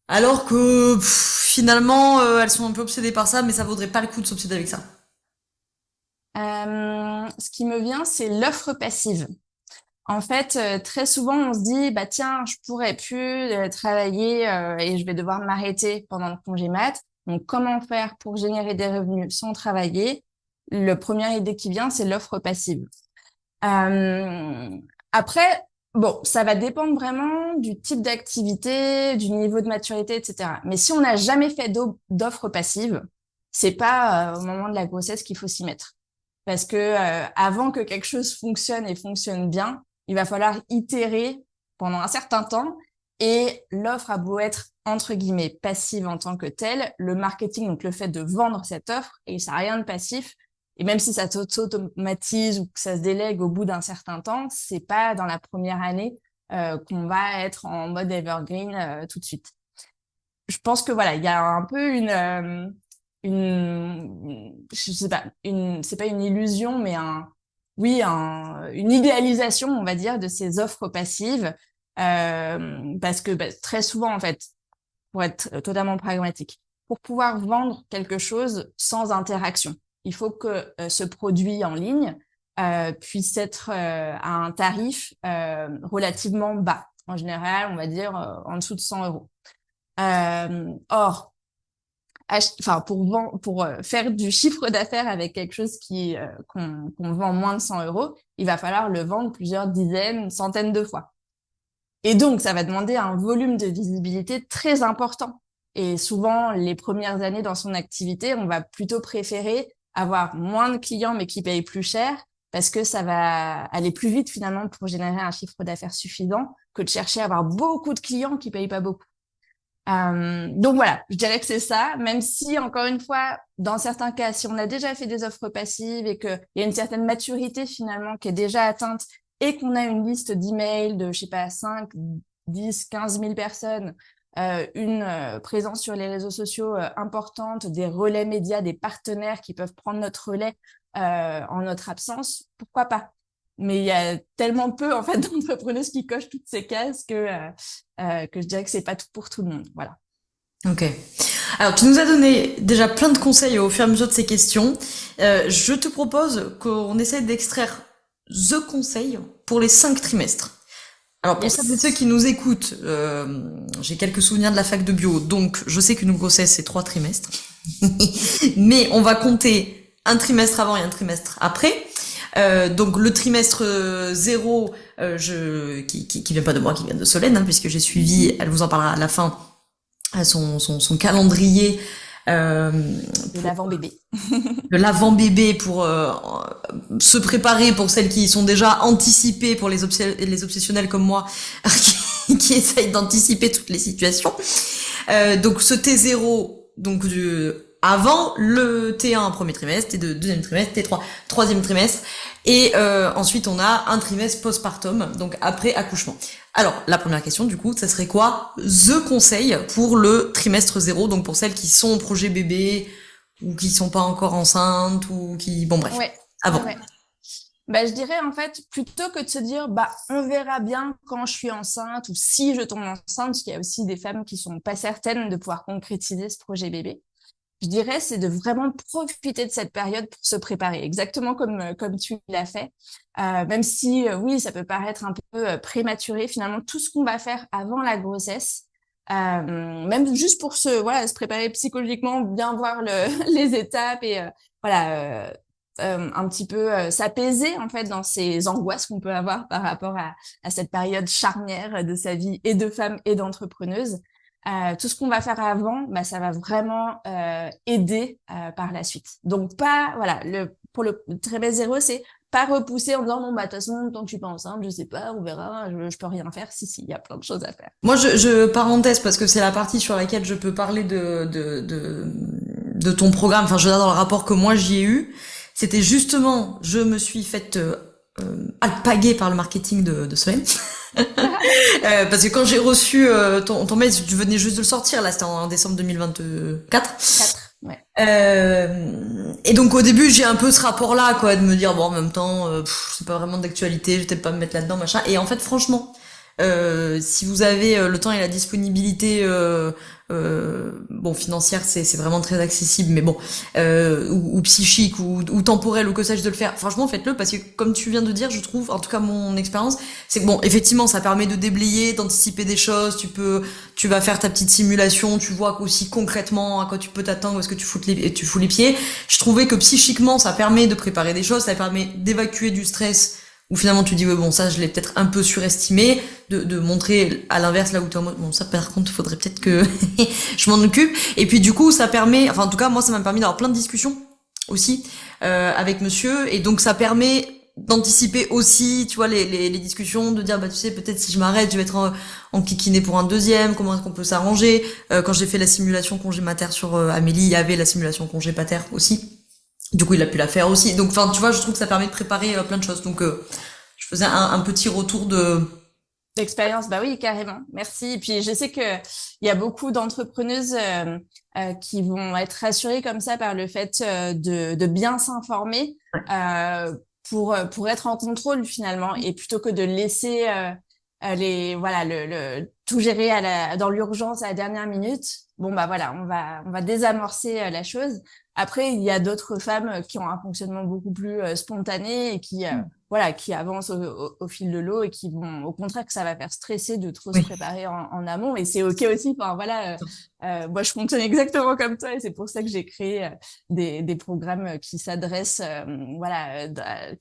alors que finalement elles sont un peu obsédées par ça, mais ça vaudrait pas le coup de s'obséder avec ça. Ce qui me vient, c'est l'offre passive. En fait, très souvent, on se dit, bah tiens, je pourrais plus travailler et je vais devoir m'arrêter pendant le congé mat. Donc, comment faire pour générer des revenus sans travailler? Le première idée qui vient, c'est l'offre passive. Euh, Après, bon, ça va dépendre vraiment du type d'activité, du niveau de maturité, etc. Mais si on n'a jamais fait d'offre passive, c'est pas au moment de la grossesse qu'il faut s'y mettre. Parce que avant que quelque chose fonctionne et fonctionne bien, il va falloir itérer pendant un certain temps. Et l'offre a beau être entre guillemets passive en tant que telle, le marketing, donc le fait de vendre cette offre, et ça n'a rien de passif. Et même si ça s'automatise ou que ça se délègue au bout d'un certain temps, c'est pas dans la première année qu'on va être en mode evergreen tout de suite. Je pense que voilà, il y a un peu je sais pas, c'est pas une illusion, mais une idéalisation, on va dire, de ces offres passives, parce que très souvent, en fait, pour être totalement pragmatique, pour pouvoir vendre quelque chose sans interaction, il faut que ce produit en ligne puisse être à un tarif relativement bas. En général, on va dire en dessous de 100 euros. Or, pour faire du chiffre d'affaires avec quelque chose qu'on vend moins de 100 euros, il va falloir le vendre plusieurs dizaines, centaines de fois. Et donc, ça va demander un volume de visibilité très important. Et souvent, les premières années dans son activité, on va plutôt préférer avoir moins de clients mais qui payent plus cher parce que ça va aller plus vite finalement pour générer un chiffre d'affaires suffisant que de chercher à avoir beaucoup de clients qui payent pas beaucoup. Donc voilà, je dirais que c'est ça, même si, encore une fois, dans certains cas, si on a déjà fait des offres passives et qu'il y a une certaine maturité finalement qui est déjà atteinte et qu'on a une liste d'emails de, je sais pas, 5, 10, 15 000 personnes, une présence sur les réseaux sociaux importante, des relais médias, des partenaires qui peuvent prendre notre relais en notre absence, pourquoi pas? Mais il y a tellement peu en fait d'entrepreneuses qui cochent toutes ces cases que je dirais que c'est pas tout pour tout le monde. Voilà. Ok. Alors, tu nous as donné déjà plein de conseils au fur et à mesure de ces questions. Je te propose qu'on essaie d'extraire the conseil pour les 5 trimestres. Alors, pour celles et ceux qui nous écoutent, j'ai quelques souvenirs de la fac de bio, donc je sais qu'une grossesse, c'est 3 trimestres. Mais on va compter un trimestre avant et un trimestre après. Donc le trimestre 0, qui vient pas de moi, qui vient de Solène, hein, puisque j'ai suivi, elle vous en parlera à la fin, son calendrier de l'avant-bébé. de l'avant-bébé pour se préparer pour celles qui sont déjà anticipées, pour les obsessionnels comme moi, qui essayent d'anticiper toutes les situations. Donc ce T0, donc avant le T1 premier trimestre, T2 deuxième trimestre, T3 troisième trimestre, et ensuite on a un trimestre postpartum, donc après accouchement. Alors la première question du coup, ça serait quoi the conseil pour le trimestre 0, donc pour celles qui sont au projet bébé ou qui sont pas encore enceintes ou qui bon bref. Ouais. Avant. Ouais. Bah, je dirais en fait plutôt que de se dire on verra bien quand je suis enceinte ou si je tombe enceinte, parce qu'il y a aussi des femmes qui sont pas certaines de pouvoir concrétiser ce projet bébé. Je dirais, c'est de vraiment profiter de cette période pour se préparer, exactement comme tu l'as fait. Même si, oui, ça peut paraître un peu prématuré, finalement, tout ce qu'on va faire avant la grossesse, même juste pour se préparer psychologiquement, bien voir les étapes et un petit peu s'apaiser en fait dans ces angoisses qu'on peut avoir par rapport à cette période charnière de sa vie et de femme et d'entrepreneuse. Tout ce qu'on va faire avant, ça va vraiment aider par la suite. Donc pour le trimestre 0, c'est pas repousser en disant de toute façon tant que je suis pas enceinte, je sais pas, on verra, je peux rien faire. Si, il y a plein de choses à faire. Moi, je parenthèse parce que c'est la partie sur laquelle je peux parler de ton programme. Enfin, je veux dire, dans le rapport que moi j'y ai eu, c'était justement, je me suis faite alpaguer par le marketing de Solène. Parce que quand j'ai reçu ton mail, tu venais juste de le sortir, là, c'était en décembre 2024. Ouais. Et donc au début, j'ai un peu ce rapport-là, quoi, de me dire bon, en même temps, c'est pas vraiment d'actualité, je vais peut-être pas me mettre là-dedans, machin. Et en fait, franchement, Si vous avez le temps et la disponibilité, bon, financière, c'est vraiment très accessible, mais bon, ou psychique ou temporelle ou que sais-je, de le faire. Franchement, faites-le parce que comme tu viens de dire, je trouve, en tout cas mon expérience, c'est que bon, effectivement, ça permet de déblayer, d'anticiper des choses. Tu vas faire ta petite simulation, tu vois aussi concrètement à quoi tu peux t'attendre, où est-ce que tu fous les pieds. Je trouvais que psychiquement, ça permet de préparer des choses, ça permet d'évacuer du stress où finalement tu dis ouais bon ça je l'ai peut-être un peu surestimé, de montrer à l'inverse là où t'es en mode bon ça par contre faudrait peut-être que je m'en occupe. Et puis du coup ça permet, enfin en tout cas moi ça m'a permis d'avoir plein de discussions aussi avec monsieur, et donc ça permet d'anticiper aussi, tu vois, les discussions, de dire bah tu sais peut-être si je m'arrête je vais être en kikiné pour un deuxième, comment est-ce qu'on peut s'arranger. Quand j'ai fait la simulation congé mater sur Amélie, il y avait la simulation congé pater aussi. Du coup, il a pu la faire aussi. Donc, enfin, tu vois, je trouve que ça permet de préparer plein de choses. Donc, je faisais un petit retour de... L'expérience, bah oui, carrément. Merci. Et puis, je sais que il y a beaucoup d'entrepreneuses qui vont être rassurées comme ça par le fait de bien s'informer pour être en contrôle finalement, et plutôt que de laisser voilà tout gérer dans l'urgence à la dernière minute. Bon bah voilà, on va désamorcer la chose. Après, il y a d'autres femmes qui ont un fonctionnement beaucoup plus spontané et qui voilà, qui avancent au fil de l'eau et qui vont, au contraire, que ça va faire stresser de trop se Oui. préparer en amont. Et c'est OK aussi. Enfin, voilà, moi, je fonctionne exactement comme toi et c'est pour ça que j'ai créé des programmes qui s'adressent, voilà,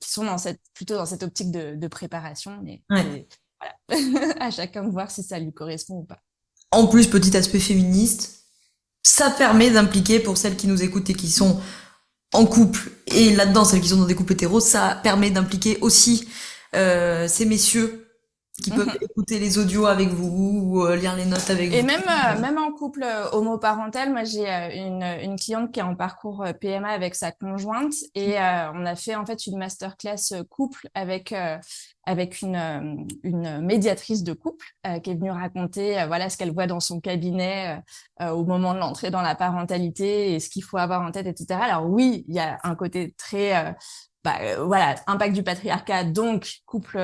qui sont plutôt dans cette optique de préparation. Mais Ouais. c'est, voilà, à chacun de voir si ça lui correspond ou pas. En plus, petit aspect féministe, ça permet d'impliquer, pour celles qui nous écoutent et qui sont en couple, et là-dedans, celles qui sont dans des couples hétéros, ça permet d'impliquer aussi ces messieurs qui peuvent écouter les audios avec vous ou lire les notes avec Et vous. même en couple homoparental, moi j'ai une cliente qui est en parcours PMA avec sa conjointe et on a fait en fait une masterclass couple avec une médiatrice de couple qui est venue raconter voilà ce qu'elle voit dans son cabinet au moment de l'entrée dans la parentalité et ce qu'il faut avoir en tête, etc. Alors oui, il y a un côté très voilà, impact du patriarcat, donc couple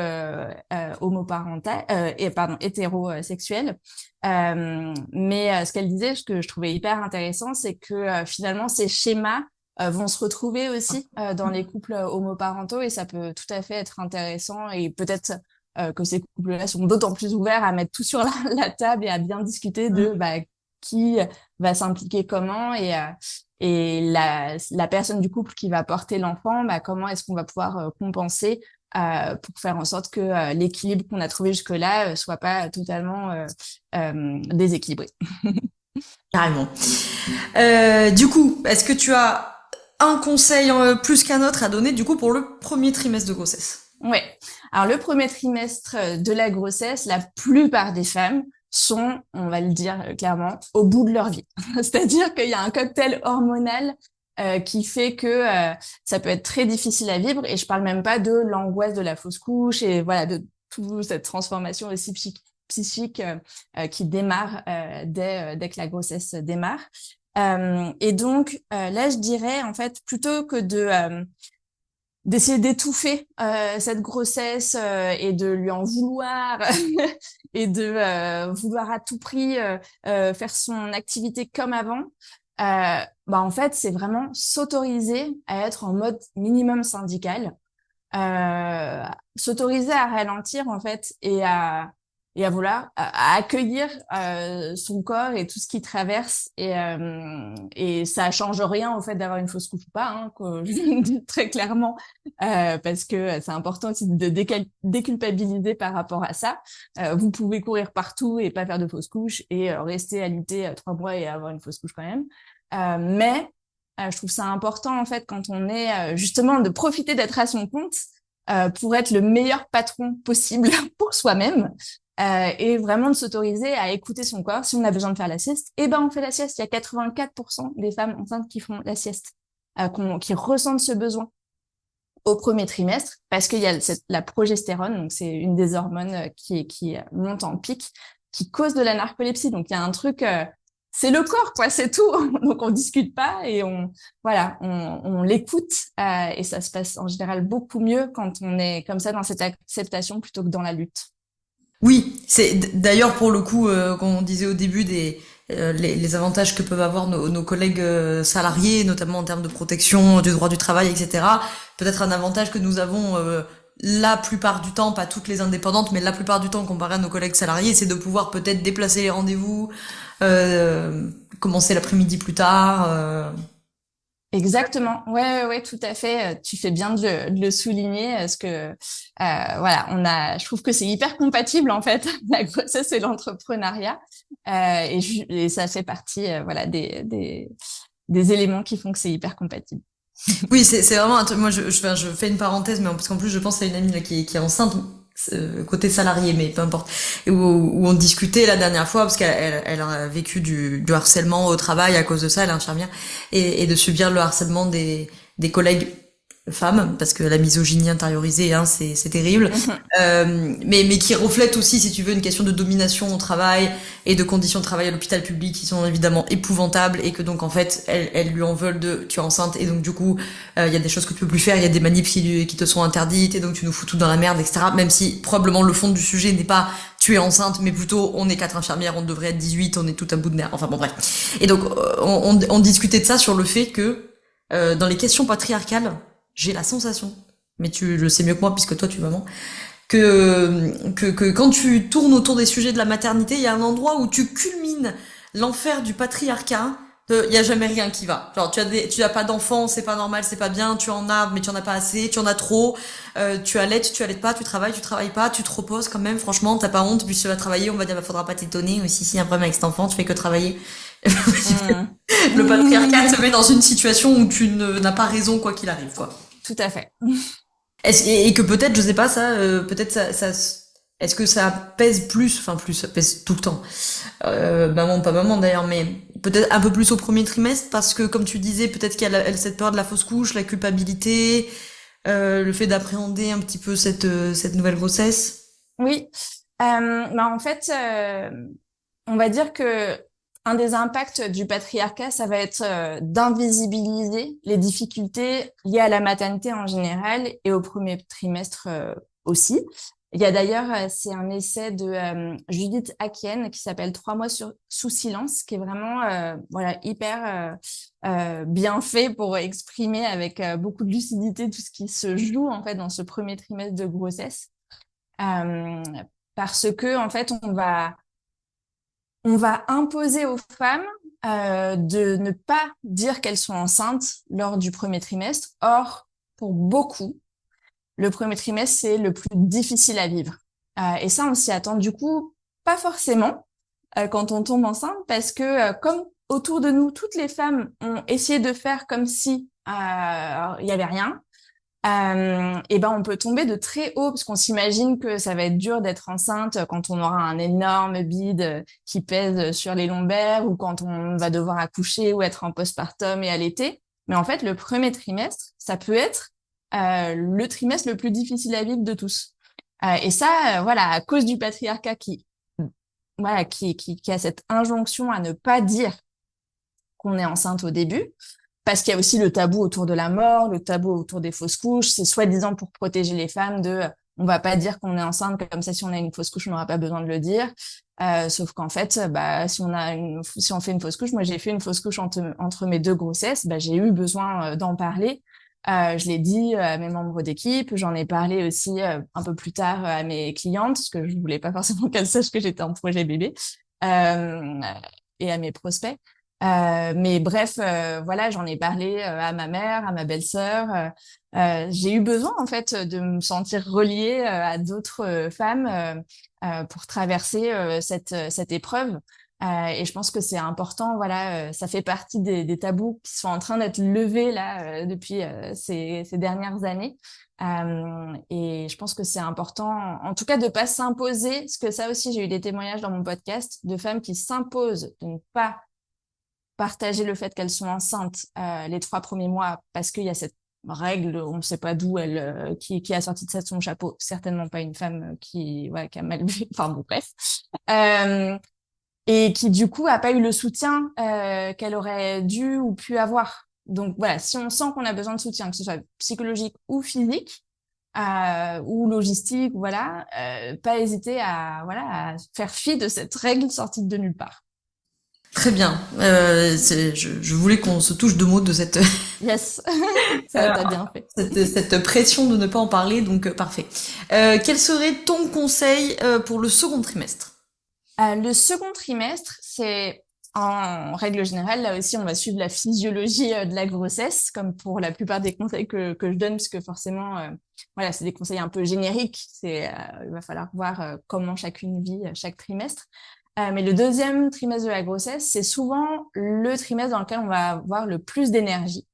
homoparental et pardon hétérosexuel. Mais ce qu'elle disait, ce que je trouvais hyper intéressant, c'est que finalement ces schémas vont se retrouver aussi dans les couples homoparentaux et ça peut tout à fait être intéressant et peut-être que ces couples-là sont d'autant plus ouverts à mettre tout sur la table et à bien discuter de qui va s'impliquer comment et la personne du couple qui va porter l'enfant, bah, comment est-ce qu'on va pouvoir compenser pour faire en sorte que l'équilibre qu'on a trouvé jusque-là soit pas totalement déséquilibré. Carrément. Du coup, est-ce que tu as un conseil plus qu'un autre à donner du coup pour le premier trimestre de grossesse? Ouais. Alors le premier trimestre de la grossesse, la plupart des femmes sont, on va le dire clairement, au bout de leur vie. C'est-à-dire qu'il y a un cocktail hormonal qui fait que ça peut être très difficile à vivre. Et je parle même pas de l'angoisse de la fausse couche et voilà de toute cette transformation aussi psychique qui démarre dès que la grossesse démarre. Et donc là, je dirais en fait plutôt que d'essayer d'étouffer cette grossesse et de lui en vouloir et de vouloir à tout prix faire son activité comme avant, bah en fait c'est vraiment s'autoriser à être en mode minimum syndical, euh, s'autoriser à ralentir en fait et à vouloir à accueillir son corps et tout ce qui traverse et ça change rien au fait d'avoir une fausse couche ou pas hein, que je le dis très clairement parce que c'est important aussi de déculpabiliser par rapport à ça. Vous pouvez courir partout et pas faire de fausse couche et rester alité 3 mois et avoir une fausse couche quand même, mais je trouve ça important en fait quand on est justement de profiter d'être à son compte pour être le meilleur patron possible pour soi-même et vraiment de s'autoriser à écouter son corps. Si on a besoin de faire la sieste, eh ben on fait la sieste. Il y a 84% des femmes enceintes qui font la sieste, qui ressentent ce besoin au premier trimestre parce qu'il y a la progestérone, donc c'est une des hormones qui monte en pic, qui cause de la narcolepsie. Donc il y a un truc c'est le corps, quoi, c'est tout. Donc on discute pas et on l'écoute et ça se passe en général beaucoup mieux quand on est comme ça dans cette acceptation plutôt que dans la lutte. Oui, c'est d'ailleurs pour le coup, quand on disait au début les avantages que peuvent avoir nos collègues salariés, notamment en termes de protection du droit du travail, etc. Peut-être un avantage que nous avons la plupart du temps, pas toutes les indépendantes, mais la plupart du temps comparé à nos collègues salariés, c'est de pouvoir peut-être déplacer les rendez-vous, commencer l'après-midi plus tard. Exactement. Ouais, ouais, ouais, tout à fait. Tu fais bien de le souligner, parce que voilà, je trouve que c'est hyper compatible en fait, la grossesse et l'entrepreneuriat, et ça fait partie, voilà, des éléments qui font que c'est hyper compatible. Oui, c'est vraiment un truc. Moi, enfin, je fais une parenthèse, mais parce qu'en plus, je pense à une amie là, qui est enceinte, côté salarié, mais peu importe. Et où on discutait la dernière fois, parce qu'elle a vécu du harcèlement au travail à cause de ça, elle est infirmière, et de subir le harcèlement des collègues femmes, parce que la misogynie intériorisée, hein, c'est terrible, mais qui reflète aussi, si tu veux, une question de domination au travail et de conditions de travail à l'hôpital public qui sont évidemment épouvantables, et que donc en fait, elles lui en veulent de tu es enceinte, et donc du coup, il y a des choses que tu peux plus faire, il y a des manips qui te sont interdites, et donc tu nous fous tout dans la merde, etc. Même si probablement le fond du sujet n'est pas tu es enceinte, mais plutôt on est 4 infirmières, on devrait être 18, on est tout à bout de nerfs. Enfin bon bref. Et donc on discutait de ça sur le fait que dans les questions patriarcales, j'ai la sensation, mais tu le sais mieux que moi puisque toi tu es maman, que quand tu tournes autour des sujets de la maternité, il y a un endroit où tu culmines l'enfer du patriarcat. Il y a jamais rien qui va. Genre tu as pas d'enfants, c'est pas normal, c'est pas bien. Tu en as, mais tu en as pas assez. Tu en as trop. Tu allaites, tu allaites pas. Tu travailles pas. Tu te reposes quand même. Franchement, t'as pas honte. Puis tu vas travailler, on va dire, bah, faudra pas t'étonner. Aussi, si y a un problème avec cet enfant, tu fais que travailler. Mm. Le patriarcat Mm. te met dans une situation où n'as pas raison quoi qu'il arrive, quoi. Tout à fait. Et que peut-être, je sais pas, ça, peut-être est-ce que ça pèse plus, enfin plus, ça pèse tout le temps. Maman, pas maman d'ailleurs, mais peut-être un peu plus au premier trimestre parce que, comme tu disais, peut-être qu'il y a cette peur de la fausse couche, la culpabilité, le fait d'appréhender un petit peu cette nouvelle grossesse. Oui. Bah en fait, on va dire que un des impacts du patriarcat, ça va être d'invisibiliser les difficultés liées à la maternité en général et au premier trimestre aussi. Il y a d'ailleurs, c'est un essai de Judith Ackien qui s'appelle Trois mois sous silence, qui est vraiment voilà hyper bien fait pour exprimer avec beaucoup de lucidité tout ce qui se joue en fait dans ce premier trimestre de grossesse. Euh, Parce que en fait, on va imposer aux femmes de ne pas dire qu'elles sont enceintes lors du premier trimestre. Or, pour beaucoup, le premier trimestre, c'est le plus difficile à vivre. Et ça, on s'y attend du coup pas forcément quand on tombe enceinte, parce que comme autour de nous, toutes les femmes ont essayé de faire comme si il y avait rien, et ben on peut tomber de très haut parce qu'on s'imagine que ça va être dur d'être enceinte quand on aura un énorme bide qui pèse sur les lombaires, ou quand on va devoir accoucher ou être en postpartum et allaiter. Mais en fait, le premier trimestre, ça peut être le trimestre le plus difficile à vivre de tous. Et ça, voilà, à cause du patriarcat voilà, qui a cette injonction à ne pas dire qu'on est enceinte au début, parce qu'il y a aussi le tabou autour de la mort, le tabou autour des fausses couches. C'est soi-disant pour protéger les femmes on va pas dire qu'on est enceinte, comme ça si on a une fausse couche, on n'aura pas besoin de le dire. Sauf qu'en fait, bah si on fait une fausse couche, moi j'ai fait une fausse couche entre mes deux grossesses, bah j'ai eu besoin d'en parler. Je l'ai dit à mes membres d'équipe, j'en ai parlé aussi un peu plus tard à mes clientes, parce que je voulais pas forcément qu'elles sachent que j'étais en projet bébé, euh, et à mes prospects. Mais bref, voilà, j'en ai parlé à ma mère, à ma belle-sœur. J'ai eu besoin en fait de me sentir reliée à d'autres femmes pour traverser cette épreuve. Et je pense que c'est important. Voilà, ça fait partie des tabous qui sont en train d'être levés là depuis ces dernières années. Et je pense que c'est important, en tout cas, de pas s'imposer. Parce que ça aussi, j'ai eu des témoignages dans mon podcast de femmes qui s'imposent de ne pas partager le fait qu'elles sont enceintes les 3 premiers mois, parce qu'il y a cette règle, on ne sait pas d'où qui a sorti de ça de son chapeau, certainement pas une femme qui a mal vu, enfin bon bref, euh, et qui du coup a pas eu le soutien qu'elle aurait dû ou pu avoir. Donc voilà, si on sent qu'on a besoin de soutien, que ce soit psychologique ou physique, ou logistique, voilà, pas hésiter à faire fi de cette règle sortie de nulle part. Très bien. Je voulais qu'on se touche deux mots de cette, Yes, ça euh, t'as bien fait. cette pression de ne pas en parler, donc parfait. Quel serait ton conseil pour le second trimestre? Le second trimestre, c'est en règle générale, là aussi, on va suivre la physiologie de la grossesse, comme pour la plupart des conseils que je donne, parce que forcément, voilà, c'est des conseils un peu génériques. Il va falloir voir comment chacune vit chaque trimestre. Mais le deuxième trimestre de la grossesse, c'est souvent le trimestre dans lequel on va avoir le plus d'énergie.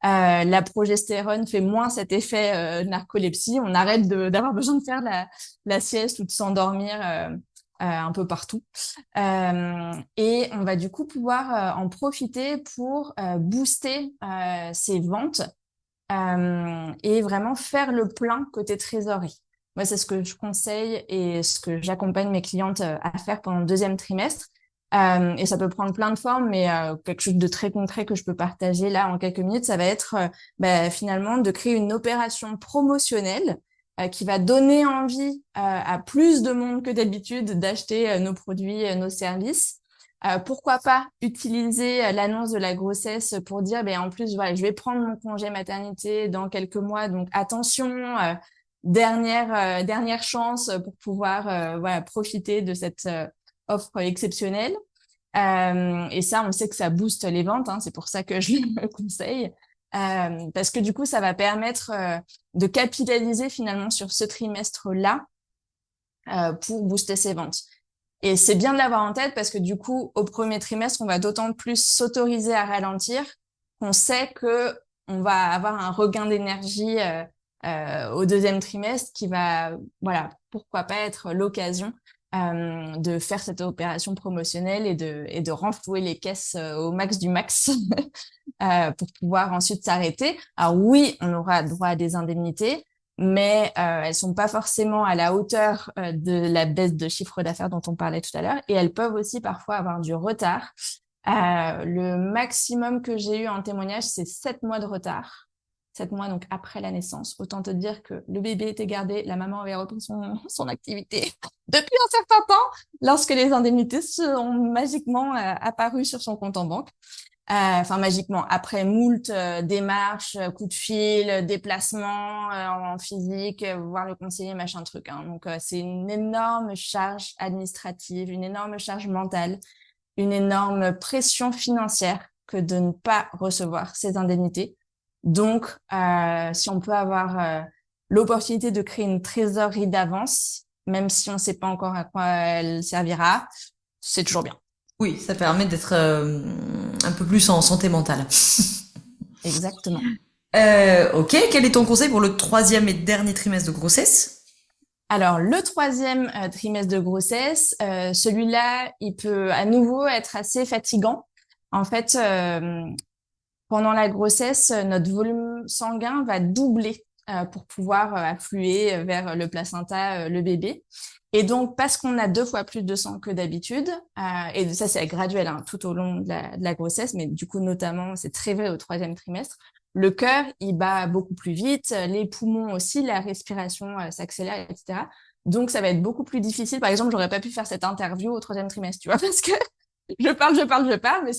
La progestérone fait moins cet effet narcolepsie. On arrête d'avoir besoin de faire la sieste ou de s'endormir un peu partout. Et on va du coup pouvoir en profiter pour booster ses ventes et vraiment faire le plein côté trésorerie. Moi, c'est ce que je conseille et ce que j'accompagne mes clientes à faire pendant le deuxième trimestre. Et ça peut prendre plein de formes, mais quelque chose de très concret que je peux partager là en quelques minutes, ça va être finalement de créer une opération promotionnelle qui va donner envie à plus de monde que d'habitude d'acheter nos produits, nos services. Pourquoi pas utiliser l'annonce de la grossesse pour dire, ben en plus, voilà, je vais prendre mon congé maternité dans quelques mois, donc attention, dernière chance pour pouvoir voilà profiter de cette offre exceptionnelle. Et ça, on sait que ça booste les ventes, hein, c'est pour ça que je le conseille. Parce que du coup, ça va permettre de capitaliser finalement sur ce trimestre-là pour booster ses ventes. Et c'est bien de l'avoir en tête parce que du coup, au premier trimestre, on va d'autant plus s'autoriser à ralentir qu'on sait que on va avoir un regain d'énergie au deuxième trimestre qui va, voilà, pourquoi pas être l'occasion de faire cette opération promotionnelle et de renflouer les caisses au max du max pour pouvoir ensuite s'arrêter. Alors oui, on aura droit à des indemnités, mais elles sont pas forcément à la hauteur de la baisse de chiffre d'affaires dont on parlait tout à l'heure, et elles peuvent aussi parfois avoir du retard. Le maximum que j'ai eu en témoignage, c'est 7 mois de retard. 7 mois donc après la naissance. Autant te dire que le bébé était gardé, la maman avait repris son activité depuis un certain temps, lorsque les indemnités sont magiquement apparues sur son compte en banque. Enfin magiquement, après moult démarches, coups de fil, déplacements en physique, voir le conseiller, machin truc. Hein. Donc c'est une énorme charge administrative, une énorme charge mentale, une énorme pression financière que de ne pas recevoir ces indemnités. Donc si on peut avoir l'opportunité de créer une trésorerie d'avance, même si on ne sait pas encore à quoi elle servira, c'est toujours bien. Oui, ça permet d'être un peu plus en santé mentale. Exactement. Ok, quel est ton conseil pour le troisième et dernier trimestre de grossesse? Alors, le troisième trimestre de grossesse, celui-là, il peut à nouveau être assez fatigant. En fait, pendant la grossesse, notre volume sanguin va doubler pour pouvoir affluer vers le placenta, le bébé. Et donc, parce qu'on a 2 fois plus de sang que d'habitude, et ça c'est graduel hein, tout au long de la grossesse, mais du coup notamment c'est très vrai au troisième trimestre, le cœur il bat beaucoup plus vite, les poumons aussi, la respiration s'accélère, etc. Donc ça va être beaucoup plus difficile. Par exemple, j'aurais pas pu faire cette interview au troisième trimestre, tu vois, parce que je parle, mais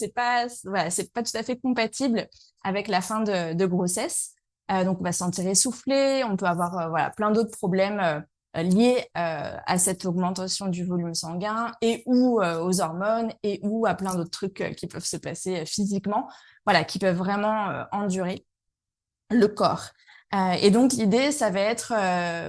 voilà, c'est pas tout à fait compatible avec la fin de grossesse. Donc, on va se sentir essoufflé, on peut avoir voilà plein d'autres problèmes liés à cette augmentation du volume sanguin et ou aux hormones et ou à plein d'autres trucs qui peuvent se passer physiquement, voilà, qui peuvent vraiment endurer le corps. Et donc l'idée, ça va être,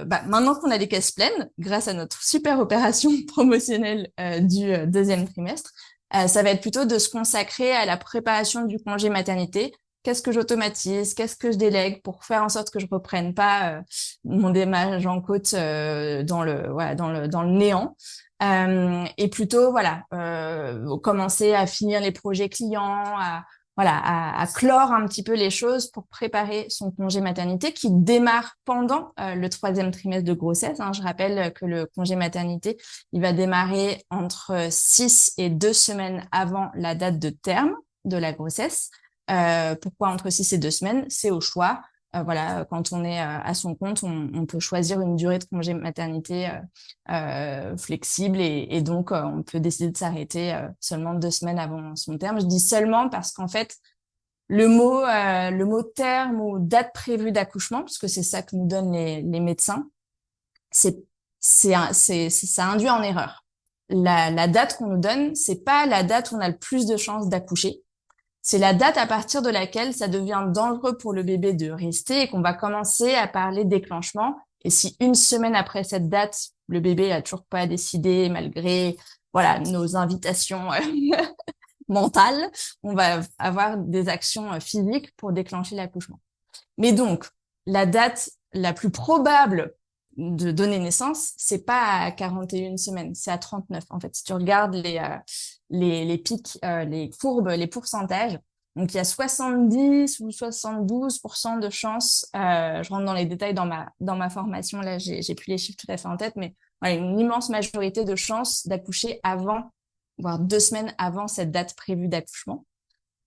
maintenant qu'on a les caisses pleines, grâce à notre super opération promotionnelle du deuxième trimestre, ça va être plutôt de se consacrer à la préparation du congé maternité. Qu'est-ce que j'automatise? Qu'est-ce que je délègue pour faire en sorte que je reprenne pas mon démarrage en côte dans le néant? Et plutôt voilà commencer à finir les projets clients, à clore un petit peu les choses pour préparer son congé maternité qui démarre pendant le troisième trimestre de grossesse. Hein. Je rappelle que le congé maternité, il va démarrer entre 6 et 2 semaines avant la date de terme de la grossesse. Pourquoi entre 6 et 2 semaines? C'est au choix. voilà, quand on est à son compte, on peut choisir une durée de congé maternité flexible et donc on peut décider de s'arrêter seulement 2 semaines avant son terme. Je dis seulement parce qu'en fait, le mot terme ou date prévue d'accouchement, parce que c'est ça que nous donnent les médecins, c'est, ça induit en erreur. La date qu'on nous donne, c'est pas la date où on a le plus de chances d'accoucher. C'est la date à partir de laquelle ça devient dangereux pour le bébé de rester et qu'on va commencer à parler déclenchement. Et si 1 semaine après cette date, le bébé a toujours pas décidé, malgré, voilà, nos invitations mentales, on va avoir des actions physiques pour déclencher l'accouchement. Mais donc, la date la plus probable de donner naissance, c'est pas à 41 semaines, c'est à 39. En fait, si tu regardes les pics, les courbes, les pourcentages, donc il y a 70 ou 72% de chances, je rentre dans les détails dans ma formation, là, j'ai plus les chiffres tout à fait en tête, mais voilà, une immense majorité de chances d'accoucher avant, voire 2 semaines avant cette date prévue d'accouchement.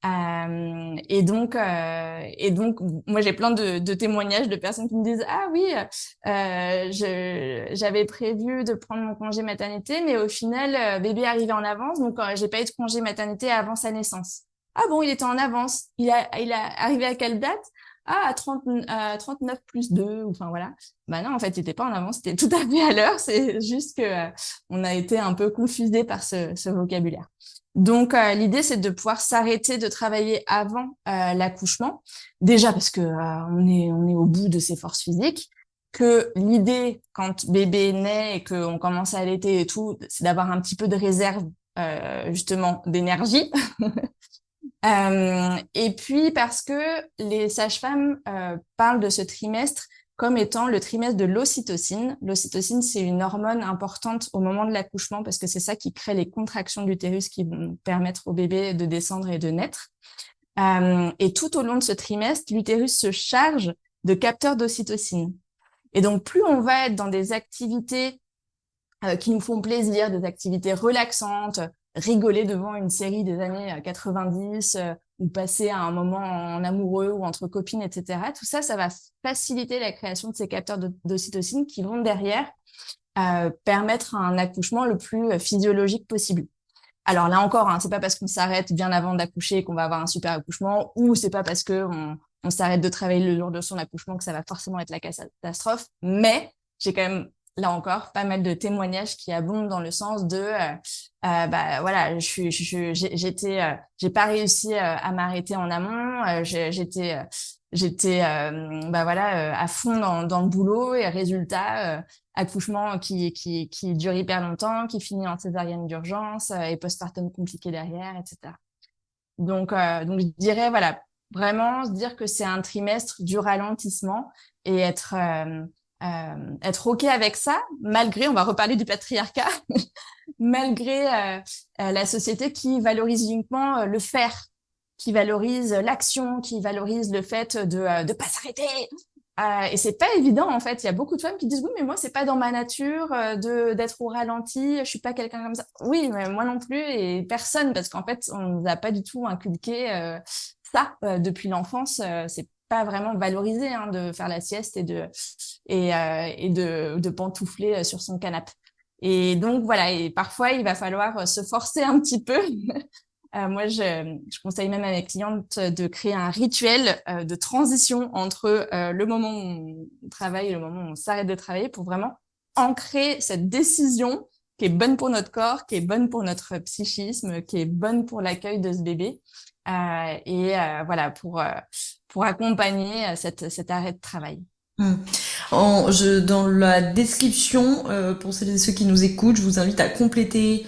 Et donc, moi j'ai plein de témoignages de personnes qui me disent ah oui, j'avais prévu de prendre mon congé maternité, mais au final bébé arrivait en avance, donc j'ai pas eu de congé maternité avant sa naissance. Ah bon, il était en avance. Il a arrivé à quelle date? Ah, à 39 plus 2, enfin voilà. Bah non, en fait, il était pas en avance, c'était tout à fait à l'heure. C'est juste que on a été un peu confusé par ce vocabulaire. Donc, l'idée, c'est de pouvoir s'arrêter de travailler avant l'accouchement. Déjà parce que on est au bout de ses forces physiques. Que l'idée, quand bébé naît et qu'on commence à allaiter et tout, c'est d'avoir un petit peu de réserve, justement, d'énergie. Et puis parce que les sages-femmes parlent de ce trimestre comme étant le trimestre de l'ocytocine. L'ocytocine, c'est une hormone importante au moment de l'accouchement parce que c'est ça qui crée les contractions de l'utérus qui vont permettre au bébé de descendre et de naître. Et tout au long de ce trimestre, l'utérus se charge de capteurs d'ocytocine. Et donc, plus on va être dans des activités qui nous font plaisir, des activités relaxantes, rigoler devant une série des années 90 ou passer à un moment en amoureux ou entre copines, etc. Tout ça, ça va faciliter la création de ces capteurs d'ocytocine qui vont derrière permettre un accouchement le plus physiologique possible. Alors là encore, hein, c'est pas parce qu'on s'arrête bien avant d'accoucher qu'on va avoir un super accouchement, ou c'est pas parce que on s'arrête de travailler le jour de son accouchement que ça va forcément être la catastrophe. Mais j'ai quand même là encore pas mal de témoignages qui abondent dans le sens de bah voilà, j'ai pas réussi à m'arrêter en amont, j'étais bah voilà à fond dans le boulot et résultat accouchement qui dure hyper longtemps, qui finit en césarienne d'urgence et postpartum compliqué derrière, etc. Donc je dirais voilà, vraiment se dire que c'est un trimestre du ralentissement et être OK avec ça, malgré, on va reparler du patriarcat, malgré la société qui valorise uniquement le faire, qui valorise l'action, qui valorise le fait de pas s'arrêter. Et c'est pas évident en fait. Il y a beaucoup de femmes qui disent oui, mais moi c'est pas dans ma nature d'être au ralenti. Je suis pas quelqu'un comme ça. Oui, mais moi non plus et personne parce qu'en fait on nous a pas du tout inculqué ça depuis l'enfance. C'est pas vraiment valorisé hein, de faire la sieste et de pantoufler sur son canapé. Et donc voilà. Et parfois il va falloir se forcer un petit peu. Moi, je conseille même à mes clientes de créer un rituel de transition entre le moment où on travaille et le moment où on s'arrête de travailler pour vraiment ancrer cette décision qui est bonne pour notre corps, qui est bonne pour notre psychisme, qui est bonne pour l'accueil de ce bébé voilà pour accompagner cet arrêt de travail. Dans la description, pour celles et ceux qui nous écoutent, je vous invite à compléter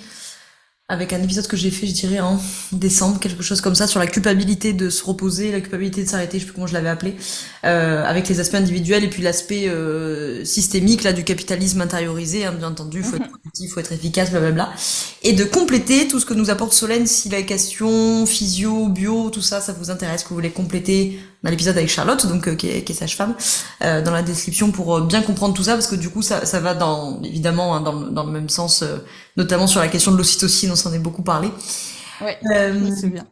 avec un épisode que j'ai fait, je dirais, en décembre, quelque chose comme ça, sur la culpabilité de se reposer, la culpabilité de s'arrêter, je sais plus comment je l'avais appelé, avec les aspects individuels et puis l'aspect systémique là du capitalisme intériorisé, hein, bien entendu, faut être productif, faut être efficace, blablabla, et de compléter tout ce que nous apporte Solène, si la question physio, bio, tout ça, ça vous intéresse, que vous voulez compléter dans l'épisode avec Charlotte, donc qui est sage-femme, dans la description pour bien comprendre tout ça, parce que du coup ça va évidemment hein, dans le même sens, notamment sur la question de l'ocytocine, on s'en est beaucoup parlé. Ouais, je me souviens.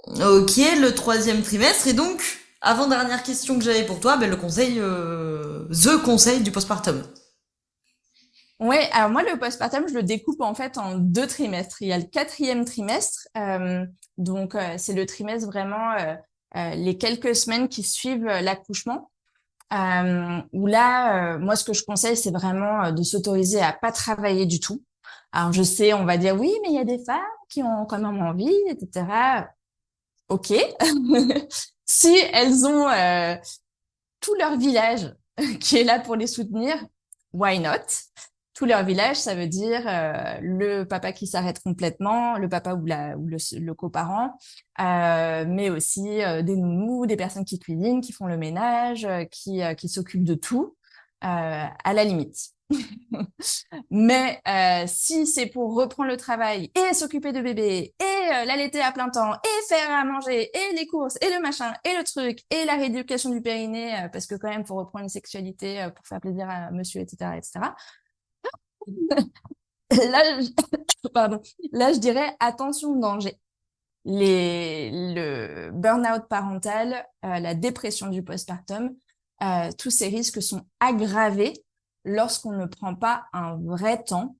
Ok, le 3e trimestre est donc Avant-dernière question que j'avais pour toi, ben, le conseil, the conseil du postpartum. Ouais, alors moi, le postpartum, je le découpe en fait en 2 trimestres. Il y a le quatrième trimestre, c'est le trimestre vraiment les quelques semaines qui suivent l'accouchement. Où là, moi, ce que je conseille, c'est vraiment de s'autoriser à pas travailler du tout. Alors, je sais, on va dire oui, mais il y a des femmes qui ont quand même envie, etc. Ok. Si elles ont tout leur village qui est là pour les soutenir, why not? Tout leur village, ça veut dire le papa qui s'arrête complètement, le papa ou le coparent, mais aussi des nounous, des personnes qui cuisinent, qui font le ménage, qui s'occupent de tout, à la limite. Mais si c'est pour reprendre le travail et s'occuper de bébé et l'allaiter à plein temps et faire à manger et les courses et le machin et le truc et la rééducation du périnée parce que quand même faut reprendre une sexualité pour faire plaisir à monsieur, etc., etc. Là, pardon. Là, je dirais attention danger. Le burn-out parental, la dépression du postpartum, tous ces risques sont aggravés lorsqu'on ne prend pas un vrai temps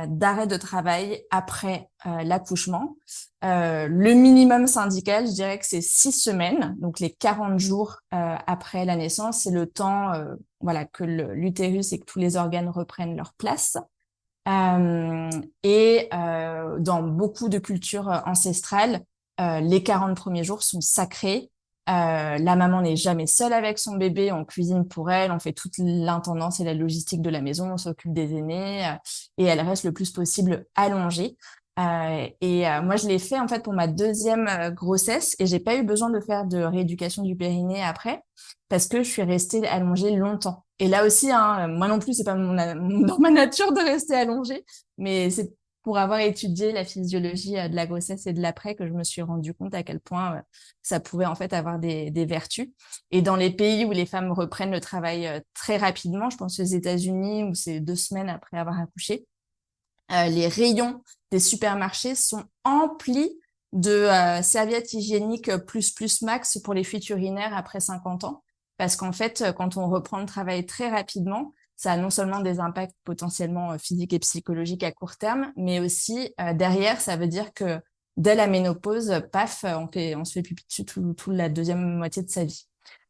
d'arrêt de travail après l'accouchement. Le minimum syndical, je dirais que c'est 6 semaines, donc les 40 jours après la naissance, c'est le temps voilà, que l'utérus et que tous les organes reprennent leur place. Dans beaucoup de cultures ancestrales, les 40 premiers jours sont sacrés. La maman n'est jamais seule avec son bébé, on cuisine pour elle, on fait toute l'intendance et la logistique de la maison, on s'occupe des aînés et elle reste le plus possible allongée. Moi, je l'ai fait en fait pour ma deuxième grossesse et j'ai pas eu besoin de faire de rééducation du périnée après parce que je suis restée allongée longtemps. Et là aussi, hein, moi non plus, c'est pas dans ma nature de rester allongée, mais c'est pour avoir étudié la physiologie de la grossesse et de l'après que je me suis rendu compte à quel point ça pouvait en fait avoir des vertus. Et dans les pays où les femmes reprennent le travail très rapidement, je pense aux États-Unis où c'est 2 semaines après avoir accouché, les rayons des supermarchés sont emplis de serviettes hygiéniques plus max pour les fuites urinaires après 50 ans. Parce qu'en fait, quand on reprend le travail très rapidement, ça a non seulement des impacts potentiellement physiques et psychologiques à court terme, mais aussi derrière, ça veut dire que dès la ménopause, paf, on se fait pipi dessus tout la deuxième moitié de sa vie.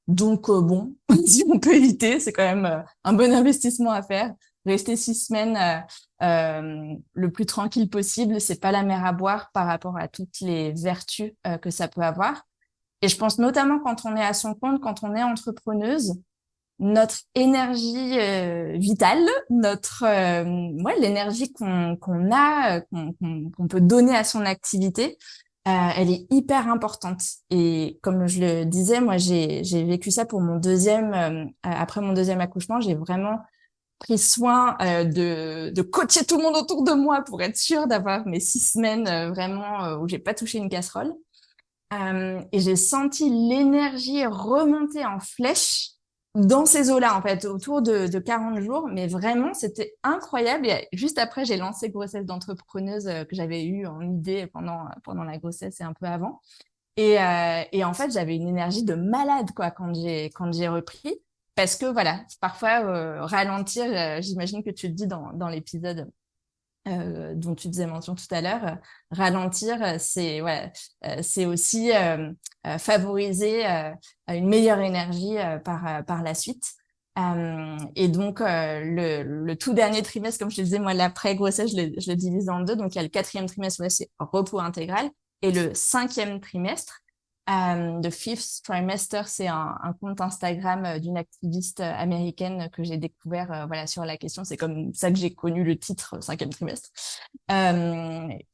Donc bon, si on peut éviter, c'est quand même un bon investissement à faire. Rester 6 semaines le plus tranquille possible, c'est pas la mer à boire par rapport à toutes les vertus que ça peut avoir. Et je pense notamment quand on est à son compte, quand on est entrepreneuse, notre énergie vitale, l'énergie qu'on a, qu'on peut donner à son activité, elle est hyper importante. Et comme je le disais, moi j'ai vécu ça pour mon deuxième après mon deuxième accouchement, j'ai vraiment pris soin de coacher tout le monde autour de moi pour être sûre d'avoir mes 6 semaines vraiment où j'ai pas touché une casserole. Et j'ai senti l'énergie remonter en flèche dans ces eaux-là, en fait, autour de 40 jours. Mais vraiment, c'était incroyable. Et juste après, j'ai lancé Grossesse d'entrepreneuse que j'avais eue en idée pendant la grossesse et un peu avant. Et en fait, j'avais une énergie de malade, quoi, quand j'ai repris. Parce que voilà, parfois, ralentir, j'imagine que tu le dis dans l'épisode dont tu faisais mention tout à l'heure, ralentir, c'est ouais, c'est aussi favoriser une meilleure énergie par la suite. Et donc le tout dernier trimestre, comme je te disais, moi l'après grossesse, je le divise en deux. Donc il y a le quatrième trimestre, ouais, c'est repos intégral, et le cinquième trimestre. The Fifth Trimester, c'est un compte Instagram d'une activiste américaine que j'ai découvert voilà sur la question. C'est comme ça que j'ai connu le titre cinquième trimestre,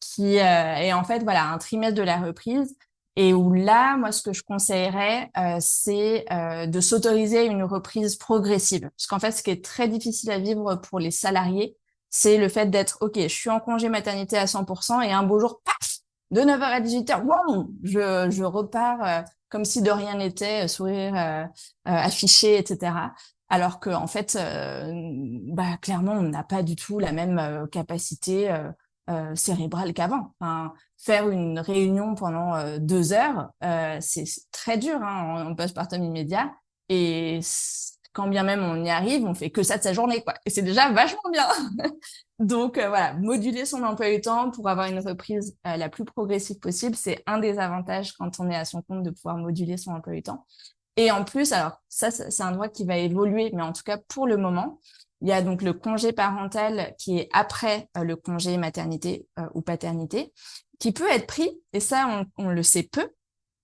qui est en fait voilà un trimestre de la reprise et où là, moi, ce que je conseillerais, c'est de s'autoriser une reprise progressive. Parce qu'en fait, ce qui est très difficile à vivre pour les salariés, c'est le fait d'être, OK, je suis en congé maternité à 100% et un beau jour, paf, de 9h à 18h, wow, je repars comme si de rien n'était, sourire affiché, etc. Alors que en fait, bah, clairement, on n'a pas du tout la même capacité cérébrale qu'avant. Enfin, faire une réunion pendant 2 heures, c'est très dur hein, en postpartum immédiat. Et quand bien même on y arrive, on fait que ça de sa journée, quoi. Et c'est déjà vachement bien. Donc voilà, moduler son emploi du temps pour avoir une reprise la plus progressive possible, c'est un des avantages quand on est à son compte de pouvoir moduler son emploi du temps. Et en plus, alors ça, c'est un droit qui va évoluer, mais en tout cas pour le moment, il y a donc le congé parental qui est après le congé maternité ou paternité, qui peut être pris, et ça on le sait peu,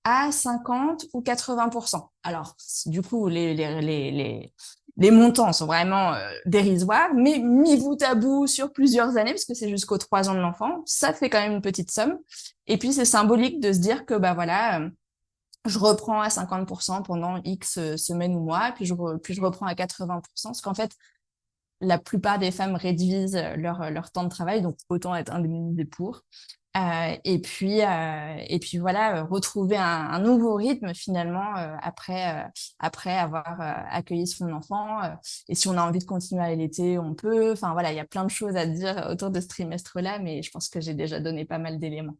à 50 ou 80%. Alors du coup, les montants sont vraiment dérisoires, mais mis bout à bout sur plusieurs années, parce que c'est jusqu'aux 3 ans de l'enfant, ça fait quand même une petite somme. Et puis c'est symbolique de se dire que bah voilà, je reprends à 50% pendant X semaines ou mois, puis je reprends à 80%, parce qu'en fait, la plupart des femmes réduisent leur temps de travail, donc autant être indemnisées pour. Et puis voilà, retrouver un nouveau rythme finalement après avoir accueilli son enfant. Et si on a envie de continuer à allaiter, on peut. Enfin voilà, il y a plein de choses à dire autour de ce trimestre-là, mais je pense que j'ai déjà donné pas mal d'éléments.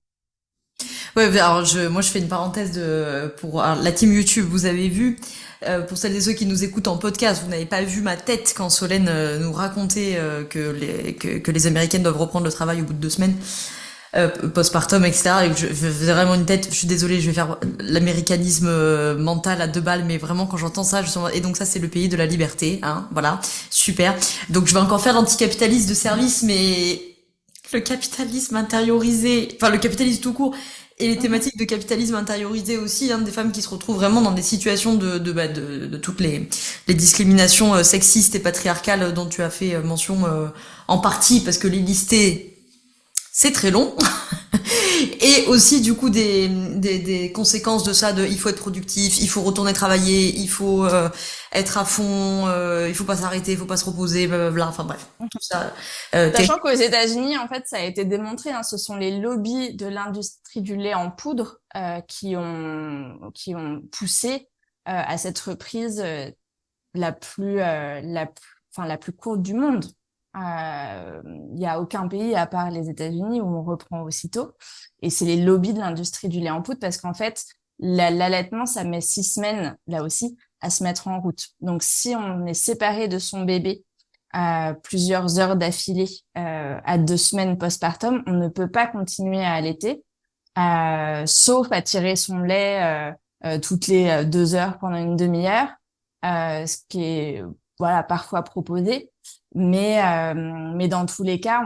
Ouais, alors moi je fais une parenthèse pour alors, la team YouTube. Vous avez vu, pour celles et ceux qui nous écoutent en podcast, vous n'avez pas vu ma tête quand Solène nous racontait que les Américaines doivent reprendre le travail au bout de 2 semaines. Postpartum, etc. Et que je faisais vraiment une tête. Je suis désolée, je vais faire l'américanisme mental à 2 balles, mais vraiment quand j'entends ça, et donc ça c'est le pays de la liberté, hein. Voilà, super. Donc je vais encore faire l'anticapitaliste de service, mais le capitalisme intériorisé, enfin le capitalisme tout court. Et les Mhm. thématiques de capitalisme intériorisé aussi, hein, des femmes qui se retrouvent vraiment dans des situations de toutes les discriminations sexistes et patriarcales dont tu as fait mention en partie, parce que les lister, c'est très long. Et aussi du coup des conséquences de ça, de il faut être productif, il faut retourner travailler, il faut être à fond, il faut pas s'arrêter, il faut pas se reposer, blablabla. Enfin bref, tout ça. Sachant qu'aux États-Unis, en fait, ça a été démontré, hein, ce sont les lobbies de l'industrie du lait en poudre qui ont poussé à cette reprise enfin, la plus courte du monde. Il y a aucun pays à part les États-Unis où on reprend aussitôt. Et c'est les lobbies de l'industrie du lait en poudre parce qu'en fait, l'allaitement, ça met 6 semaines, là aussi, à se mettre en route. Donc, si on est séparé de son bébé plusieurs heures d'affilée à 2 semaines postpartum, on ne peut pas continuer à allaiter, sauf à tirer son lait toutes les 2 heures pendant une demi-heure, ce qui est voilà parfois proposé. Mais dans tous les cas,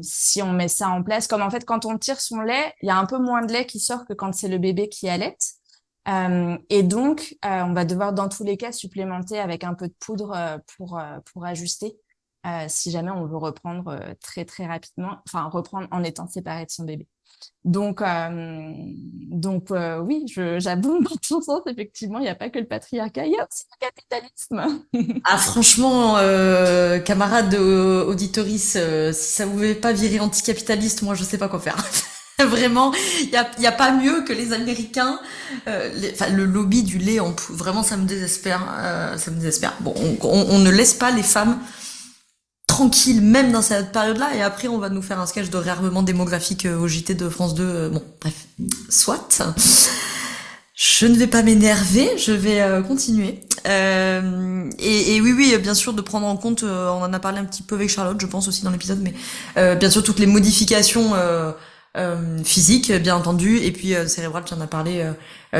si on met ça en place, comme en fait quand on tire son lait, il y a un peu moins de lait qui sort que quand c'est le bébé qui allaite. Et donc, on va devoir dans tous les cas supplémenter avec un peu de poudre pour ajuster si jamais on veut reprendre très très rapidement, enfin reprendre en étant séparé de son bébé. Donc oui, j'abonde dans ton sens. Effectivement, il n'y a pas que le patriarcat, il y a aussi le capitalisme. Ah franchement, camarades auditoris, si ça vous veut pas virer anticapitaliste, moi je sais pas quoi faire. Vraiment, y a pas mieux que les Américains. Enfin, le lobby du lait en poudre, vraiment ça me désespère. Ça me désespère. Bon, on ne laisse pas les femmes tranquilles, même dans cette période-là. Et après, on va nous faire un sketch de réarmement démographique au JT de France 2. Bon, bref, soit. Je ne vais pas m'énerver, je vais continuer. Et oui, oui, bien sûr, de prendre en compte, on en a parlé un petit peu avec Charlotte, je pense aussi dans l'épisode, mais bien sûr toutes les modifications physiques, bien entendu, et puis cérébrales, tu en as parlé,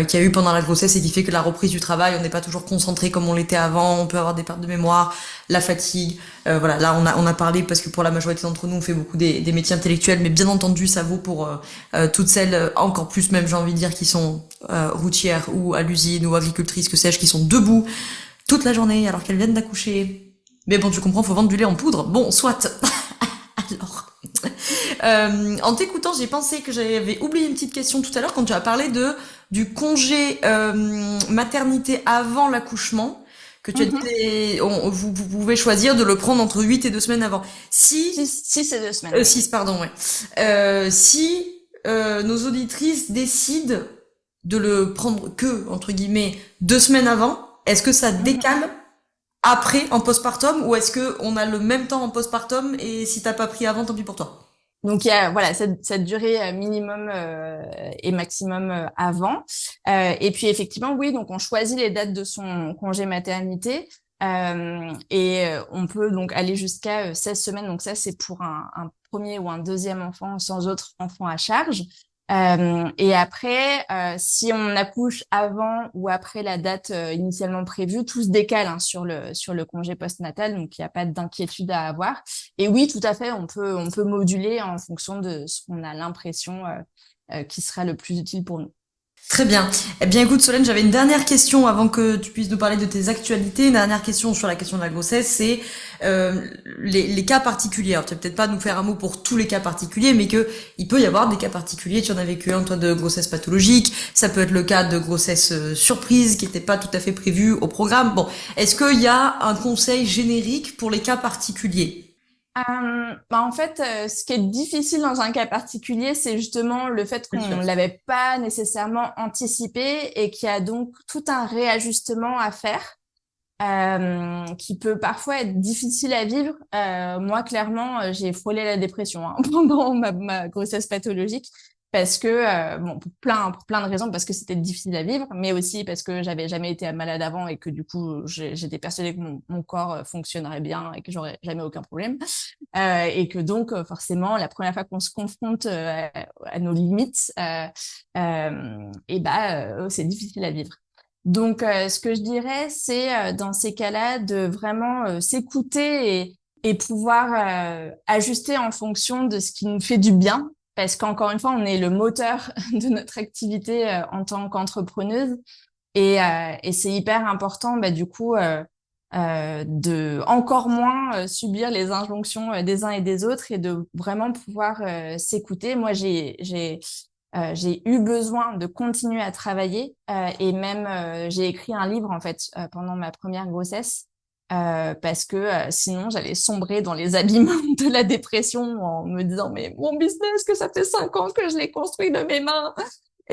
qu'il y a eu pendant la grossesse et qui fait que la reprise du travail, on n'est pas toujours concentré comme on l'était avant, on peut avoir des pertes de mémoire, la fatigue. Voilà, là on a parlé parce que pour la majorité d'entre nous, on fait beaucoup des métiers intellectuels, mais bien entendu, ça vaut pour toutes celles, encore plus même, j'ai envie de dire, qui sont routières ou à l'usine ou agricultrices, que sais-je, qui sont debout toute la journée alors qu'elles viennent d'accoucher. Mais bon, tu comprends, faut vendre du lait en poudre. Bon, soit. Alors. En t'écoutant, j'ai pensé que j'avais oublié une petite question tout à l'heure quand tu as parlé du congé maternité avant l'accouchement, que tu as dit Mhm. vous pouvez choisir de le prendre entre 8 et 2 semaines avant. Si 6 et 2 semaines, oui. 6 pardon, ouais. Si nos auditrices décident de le prendre que entre guillemets 2 semaines avant, est-ce que ça Mhm. décale après en postpartum ou est-ce que on a le même temps en postpartum et si t'as pas pris avant, tant pis pour toi? Donc il y a voilà cette durée minimum et maximum avant. Et puis effectivement oui, donc on choisit les dates de son congé maternité on peut donc aller jusqu'à 16 semaines. Donc ça c'est pour un premier ou un deuxième enfant sans autre enfant à charge. Et après, si on accouche avant ou après la date initialement prévue, tout se décale hein, sur le congé postnatal, donc il n'y a pas d'inquiétude à avoir. Et oui, tout à fait, on peut moduler en fonction de ce qu'on a l'impression qui sera le plus utile pour nous. Très bien. Eh bien, écoute, Solène, j'avais une dernière question avant que tu puisses nous parler de tes actualités. Une dernière question sur la question de la grossesse, c'est les cas particuliers. Alors, tu vas peut-être pas nous faire un mot pour tous les cas particuliers, mais que il peut y avoir des cas particuliers. Tu en as vécu un, toi, de grossesse pathologique. Ça peut être le cas de grossesse surprise qui n'était pas tout à fait prévue au programme. Bon, est-ce qu'il y a un conseil générique pour les cas particuliers? En fait, ce qui est difficile dans un cas particulier, c'est justement le fait Bien qu'on sûr. l'avait pas nécessairement anticipé et qu'il y a donc tout un réajustement à faire. Qui peut parfois être difficile à vivre. Moi, clairement, j'ai frôlé la dépression hein, pendant ma grossesse pathologique parce que, bon, pour plein de raisons, parce que c'était difficile à vivre, mais aussi parce que j'avais jamais été malade avant et que du coup, j'étais persuadée que mon corps fonctionnerait bien et que j'aurais jamais aucun problème. Et que donc, forcément, la première fois qu'on se confronte à nos limites, c'est difficile à vivre. Donc, ce que je dirais, c'est dans ces cas-là de vraiment et pouvoir ajuster en fonction de ce qui nous fait du bien, parce qu'encore une fois, on est le moteur de notre activité en tant qu'entrepreneuse, et c'est hyper important, bah, du coup, de encore moins subir les injonctions des uns et des autres et de vraiment pouvoir s'écouter. Moi, j'ai eu besoin de continuer à travailler et même j'ai écrit un livre en fait pendant ma première grossesse parce que sinon j'allais sombrer dans les abîmes de la dépression en me disant mais mon business que ça fait 5 ans que je l'ai construit de mes mains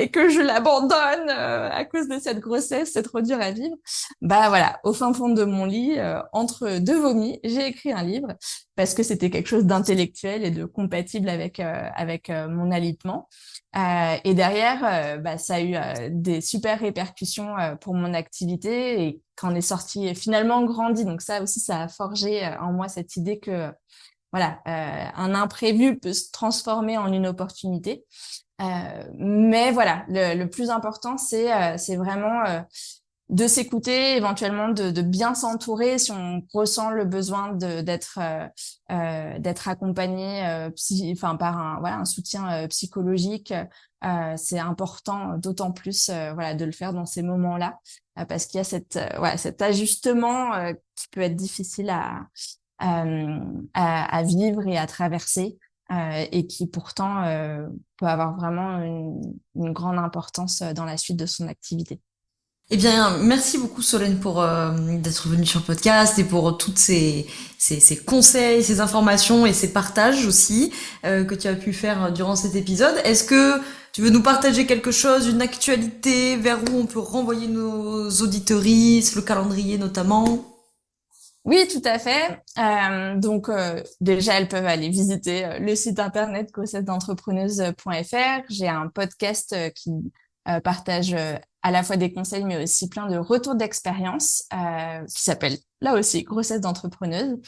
et que je l'abandonne à cause de cette grossesse, c'est trop dur à vivre. Bah voilà, au fin fond de mon lit, entre deux vomis, j'ai écrit un livre parce que c'était quelque chose d'intellectuel et de compatible avec mon alitement. Et derrière, ça a eu des super répercussions pour mon activité et qu'en est sorti finalement grandi. Donc ça aussi, ça a forgé en moi cette idée que voilà, un imprévu peut se transformer en une opportunité. Mais voilà, le plus important, c'est vraiment de s'écouter, éventuellement de bien s'entourer si on ressent le besoin d'être accompagné enfin par un soutien psychologique. C'est important d'autant plus voilà de le faire dans ces moments-là parce qu'il y a cet ajustement qui peut être difficile à vivre et à traverser et qui pourtant peut avoir vraiment une grande importance dans la suite de son activité. Eh bien, merci beaucoup Solène pour d'être venue sur le podcast et pour toutes ces conseils, ces informations et ces partages aussi que tu as pu faire durant cet épisode. Est-ce que tu veux nous partager quelque chose, une actualité vers où on peut renvoyer nos auditories, le calendrier notamment? Oui, tout à fait. Déjà, elles peuvent aller visiter le site internet grossessedentrepreneuse.fr. J'ai un podcast qui partage à la fois des conseils, mais aussi plein de retours d'expérience qui s'appelle là aussi Grossesse d'entrepreneuse.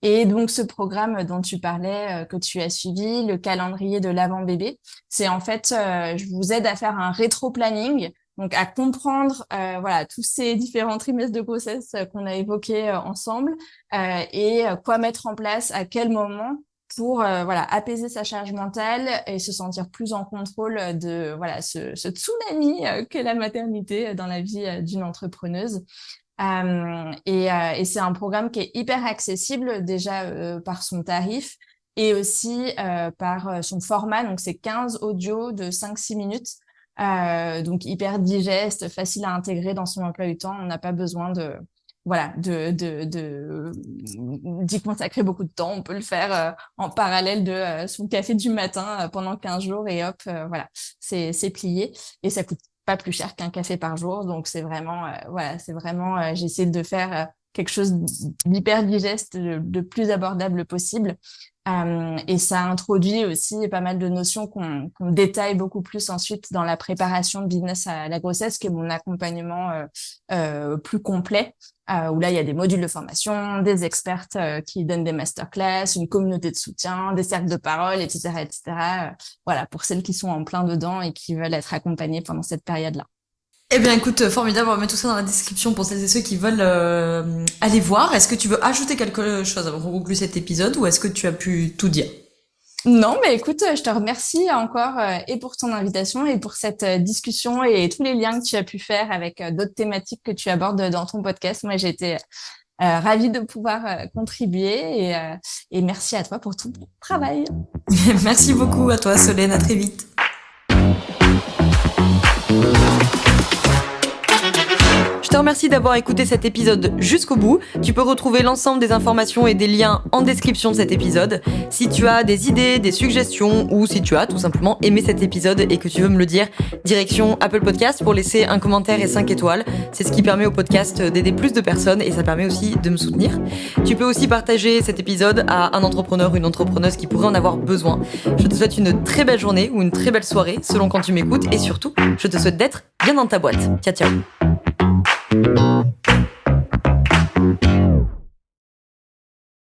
Et donc, ce programme dont tu parlais, que tu as suivi, le calendrier de l'avant-bébé, c'est en fait, je vous aide à faire un rétro-planning, donc à comprendre voilà tous ces différents trimestres de grossesse qu'on a évoqués ensemble quoi mettre en place à quel moment pour voilà apaiser sa charge mentale et se sentir plus en contrôle de voilà ce tsunami qu'est la maternité dans la vie d'une entrepreneuse. Et c'est un programme qui est hyper accessible déjà par son tarif et aussi par son format. Donc, c'est 15 audios de 5-6 minutes. Donc, hyper digeste, facile à intégrer dans son emploi du temps. On n'a pas besoin voilà, d'y consacrer beaucoup de temps. On peut le faire en parallèle de son café du matin pendant 15 jours et hop, voilà, c'est plié. Et ça coûte pas plus cher qu'un café par jour. Donc, c'est vraiment, voilà, c'est vraiment, j'essaie de faire quelque chose d'hyper digeste, de plus abordable possible. Et ça introduit aussi pas mal de notions qu'on détaille beaucoup plus ensuite dans la préparation de business à la grossesse, qui est mon accompagnement plus complet, où là, il y a des modules de formation, des expertes qui donnent des masterclass, une communauté de soutien, des cercles de parole, etc., etc. Voilà, pour celles qui sont en plein dedans et qui veulent être accompagnées pendant cette période-là. Eh bien, écoute, formidable. On va mettre tout ça dans la description pour celles et ceux qui veulent aller voir. Est-ce que tu veux ajouter quelque chose avant qu'on conclue cet épisode ou est-ce que tu as pu tout dire? Non, mais écoute, je te remercie encore et pour ton invitation et pour cette discussion et tous les liens que tu as pu faire avec d'autres thématiques que tu abordes dans ton podcast. Moi, j'ai été ravie de pouvoir contribuer et merci à toi pour ton travail. Merci beaucoup à toi, Solène. À très vite. Je te remercie d'avoir écouté cet épisode jusqu'au bout. Tu peux retrouver l'ensemble des informations et des liens en description de cet épisode. Si tu as des idées, des suggestions ou si tu as tout simplement aimé cet épisode et que tu veux me le dire, direction Apple Podcast pour laisser un commentaire et 5 étoiles. C'est ce qui permet au podcast d'aider plus de personnes et ça permet aussi de me soutenir. Tu peux aussi partager cet épisode à un entrepreneur ou une entrepreneuse qui pourrait en avoir besoin. Je te souhaite une très belle journée ou une très belle soirée selon quand tu m'écoutes et surtout, je te souhaite d'être bien dans ta boîte. Ciao, ciao.